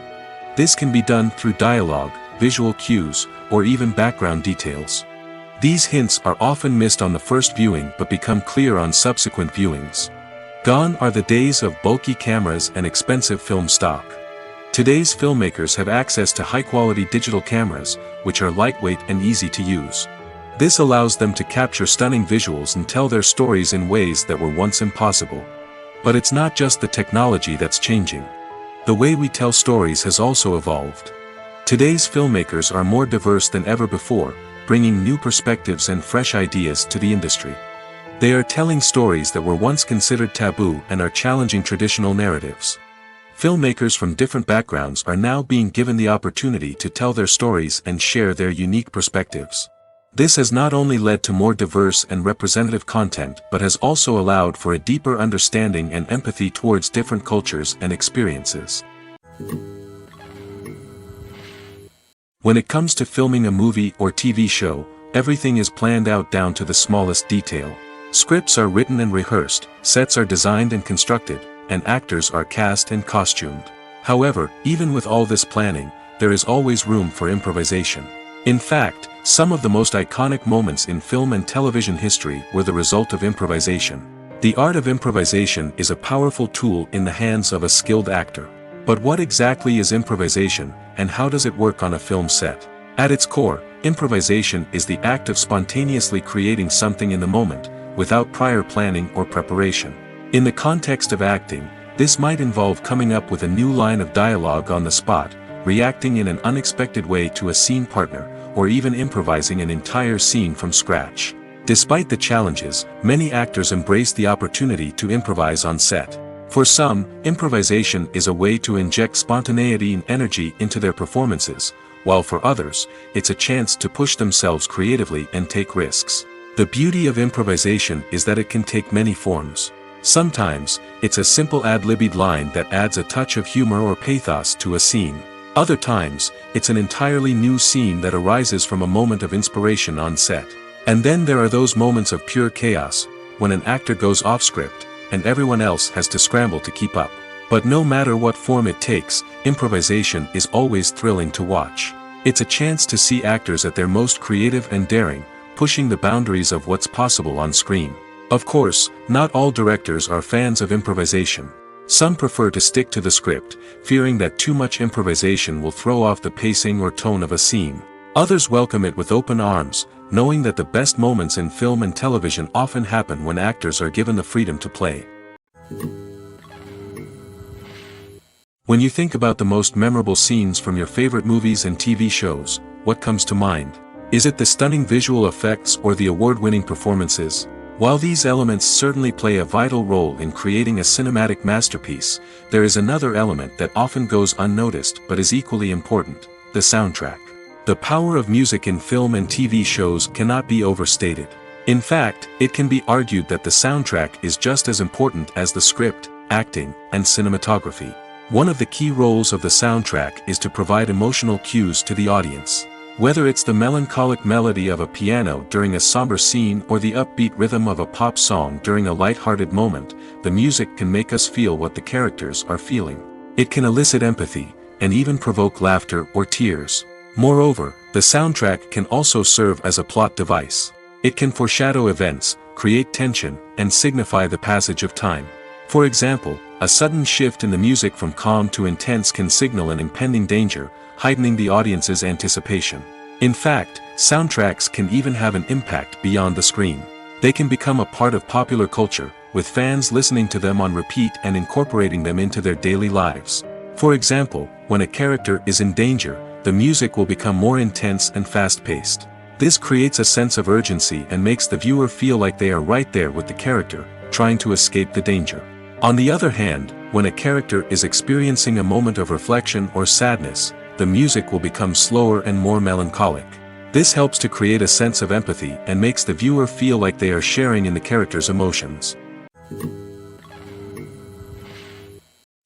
This can be done through dialogue, visual cues, or even background details. These hints are often missed on the first viewing but become clear on subsequent viewings. Gone are the days of bulky cameras and expensive film stock. Today's filmmakers have access to high-quality digital cameras, which are lightweight and easy to use. This allows them to capture stunning visuals and tell their stories in ways that were once impossible. But it's not just the technology that's changing. The way we tell stories has also evolved. Today's filmmakers are more diverse than ever before, bringing new perspectives and fresh ideas to the industry. They are telling stories that were once considered taboo and are challenging traditional narratives. Filmmakers from different backgrounds are now being given the opportunity to tell their stories and share their unique perspectives. This has not only led to more diverse and representative content but has also allowed for a deeper understanding and empathy towards different cultures and experiences. When it comes to filming a movie or TV show, everything is planned out down to the smallest detail. Scripts are written and rehearsed, sets are designed and constructed, and actors are cast and costumed. However, even with all this planning, there is always room for improvisation. In fact, some of the most iconic moments in film and television history were the result of improvisation. The art of improvisation is a powerful tool in the hands of a skilled actor. But what exactly is improvisation, and how does it work on a film set? At its core, improvisation is the act of spontaneously creating something in the moment, without prior planning or preparation. In the context of acting, this might involve coming up with a new line of dialogue on the spot, reacting in an unexpected way to a scene partner, or even improvising an entire scene from scratch. Despite the challenges, many actors embrace the opportunity to improvise on set. For some, improvisation is a way to inject spontaneity and energy into their performances, while for others, it's a chance to push themselves creatively and take risks. The beauty of improvisation is that it can take many forms. Sometimes, it's a simple ad-libbed line that adds a touch of humor or pathos to a scene. Other times, it's an entirely new scene that arises from a moment of inspiration on set. And then there are those moments of pure chaos, when an actor goes off script, and everyone else has to scramble to keep up. But no matter what form it takes, improvisation is always thrilling to watch. It's a chance to see actors at their most creative and daring, pushing the boundaries of what's possible on screen. Of course, not all directors are fans of improvisation. Some prefer to stick to the script, fearing that too much improvisation will throw off the pacing or tone of a scene. Others welcome it with open arms, knowing that the best moments in film and television often happen when actors are given the freedom to play. When you think about the most memorable scenes from your favorite movies and TV shows, what comes to mind? Is it the stunning visual effects or the award-winning performances? While these elements certainly play a vital role in creating a cinematic masterpiece, there is another element that often goes unnoticed but is equally important: the soundtrack. The power of music in film and TV shows cannot be overstated. In fact, it can be argued that the soundtrack is just as important as the script, acting, and cinematography. One of the key roles of the soundtrack is to provide emotional cues to the audience. Whether it's the melancholic melody of a piano during a somber scene or the upbeat rhythm of a pop song during a light-hearted moment, the music can make us feel what the characters are feeling. It can elicit empathy, and even provoke laughter or tears. Moreover, the soundtrack can also serve as a plot device. It can foreshadow events, create tension, and signify the passage of time. For example, a sudden shift in the music from calm to intense can signal an impending danger, heightening the audience's anticipation. In fact, soundtracks can even have an impact beyond the screen. They can become a part of popular culture, with fans listening to them on repeat and incorporating them into their daily lives. For example, when a character is in danger, the music will become more intense and fast-paced. This creates a sense of urgency and makes the viewer feel like they are right there with the character, trying to escape the danger. On the other hand, when a character is experiencing a moment of reflection or sadness, the music will become slower and more melancholic. This helps to create a sense of empathy and makes the viewer feel like they are sharing in the character's emotions.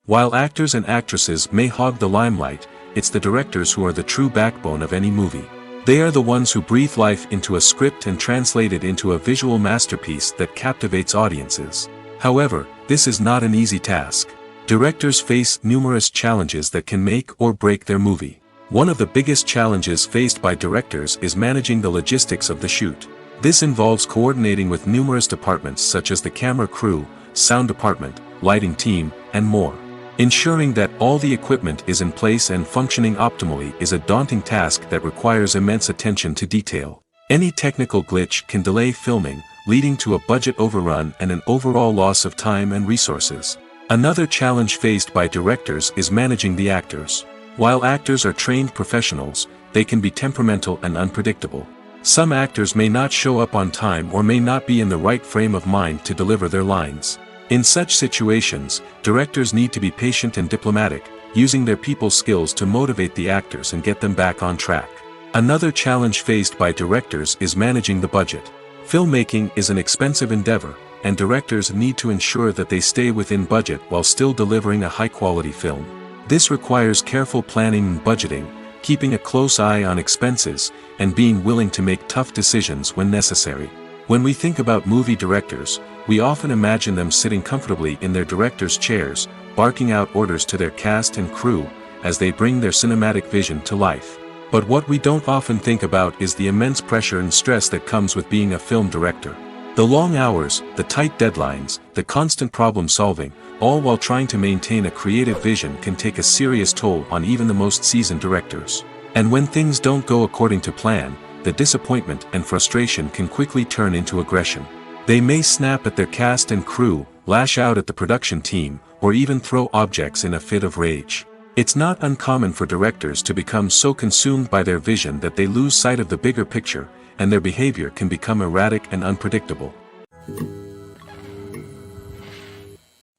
While actors and actresses may hog the limelight, it's the directors who are the true backbone of any movie. They are the ones who breathe life into a script and translate it into a visual masterpiece that captivates audiences. However, this is not an easy task. Directors face numerous challenges that can make or break their movie. One of the biggest challenges faced by directors is managing the logistics of the shoot. This involves coordinating with numerous departments such as the camera crew, sound department, lighting team, and more. Ensuring that all the equipment is in place and functioning optimally is a daunting task that requires immense attention to detail. Any technical glitch can delay filming, leading to a budget overrun and an overall loss of time and resources. Another challenge faced by directors is managing the actors. While actors are trained professionals, they can be temperamental and unpredictable. Some actors may not show up on time or may not be in the right frame of mind to deliver their lines. In such situations, directors need to be patient and diplomatic, using their people skills to motivate the actors and get them back on track. Another challenge faced by directors is managing the budget. Filmmaking is an expensive endeavor, and directors need to ensure that they stay within budget while still delivering a high-quality film. This requires careful planning and budgeting, keeping a close eye on expenses, and being willing to make tough decisions when necessary. When we think about movie directors, we often imagine them sitting comfortably in their director's chairs, barking out orders to their cast and crew, as they bring their cinematic vision to life. But what we don't often think about is the immense pressure and stress that comes with being a film director. The long hours, the tight deadlines, the constant problem-solving, all while trying to maintain a creative vision can take a serious toll on even the most seasoned directors. And when things don't go according to plan, the disappointment and frustration can quickly turn into aggression. They may snap at their cast and crew, lash out at the production team, or even throw objects in a fit of rage. It's not uncommon for directors to become so consumed by their vision that they lose sight of the bigger picture, and their behavior can become erratic and unpredictable.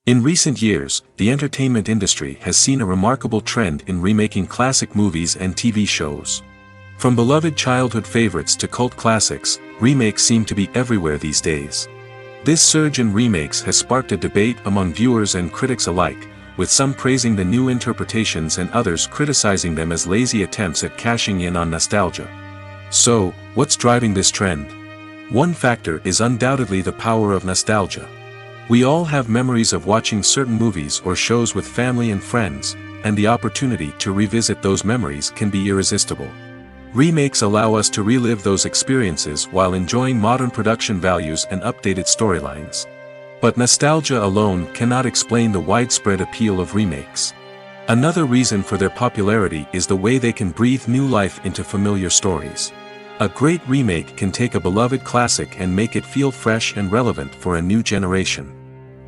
In recent years, the entertainment industry has seen a remarkable trend in remaking classic movies and TV shows. From beloved childhood favorites to cult classics, remakes seem to be everywhere these days. This surge in remakes has sparked a debate among viewers and critics alike, with some praising the new interpretations and others criticizing them as lazy attempts at cashing in on nostalgia. So, what's driving this trend? One factor is undoubtedly the power of nostalgia. We all have memories of watching certain movies or shows with family and friends, and the opportunity to revisit those memories can be irresistible. Remakes allow us to relive those experiences while enjoying modern production values and updated storylines. But nostalgia alone cannot explain the widespread appeal of remakes. Another reason for their popularity is the way they can breathe new life into familiar stories. A great remake can take a beloved classic and make it feel fresh and relevant for a new generation.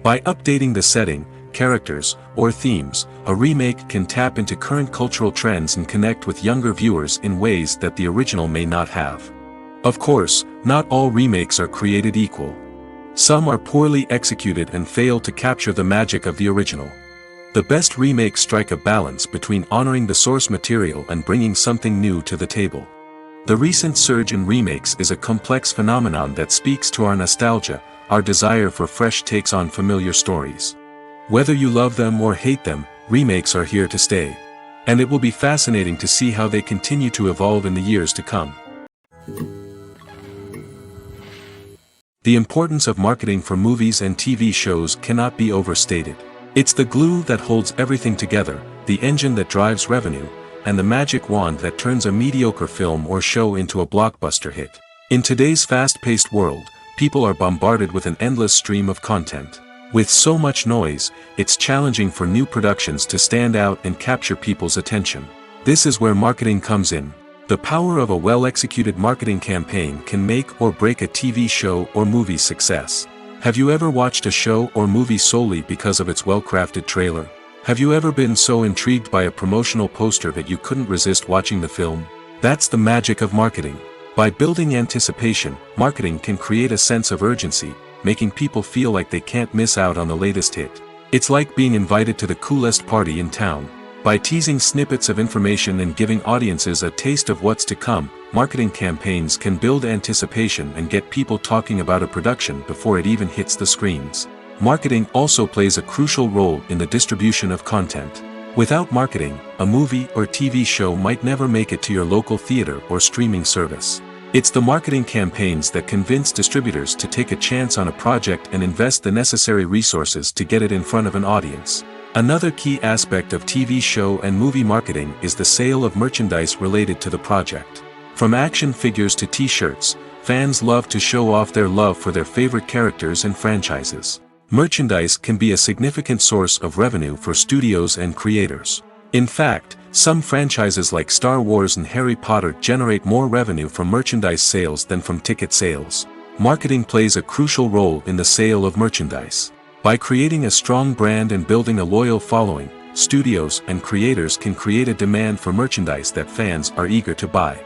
By updating the setting, characters, or themes, a remake can tap into current cultural trends and connect with younger viewers in ways that the original may not have. Of course, not all remakes are created equal. Some are poorly executed and fail to capture the magic of the original. The best remakes strike a balance between honoring the source material and bringing something new to the table. The recent surge in remakes is a complex phenomenon that speaks to our nostalgia, our desire for fresh takes on familiar stories. Whether you love them or hate them, remakes are here to stay. And it will be fascinating to see how they continue to evolve in the years to come. The importance of marketing for movies and TV shows cannot be overstated. It's the glue that holds everything together, the engine that drives revenue, and the magic wand that turns a mediocre film or show into a blockbuster hit. In today's fast-paced world, people are bombarded with an endless stream of content. With so much noise, it's challenging for new productions to stand out and capture people's attention. This is where marketing comes in. The power of a well-executed marketing campaign can make or break a TV show or movie's success. Have you ever watched a show or movie solely because of its well-crafted trailer? Have you ever been so intrigued by a promotional poster that you couldn't resist watching the film? That's the magic of marketing. By building anticipation, marketing can create a sense of urgency, making people feel like they can't miss out on the latest hit. It's like being invited to the coolest party in town. By teasing snippets of information and giving audiences a taste of what's to come, marketing campaigns can build anticipation and get people talking about a production before it even hits the screens. Marketing also plays a crucial role in the distribution of content. Without marketing, a movie or TV show might never make it to your local theater or streaming service. It's the marketing campaigns that convince distributors to take a chance on a project and invest the necessary resources to get it in front of an audience. Another key aspect of TV show and movie marketing is the sale of merchandise related to the project. From action figures to t-shirts, fans love to show off their love for their favorite characters and franchises. Merchandise can be a significant source of revenue for studios and creators. In fact, some franchises like Star Wars and Harry Potter generate more revenue from merchandise sales than from ticket sales. Marketing plays a crucial role in the sale of merchandise. By creating a strong brand and building a loyal following, studios and creators can create a demand for merchandise that fans are eager to buy.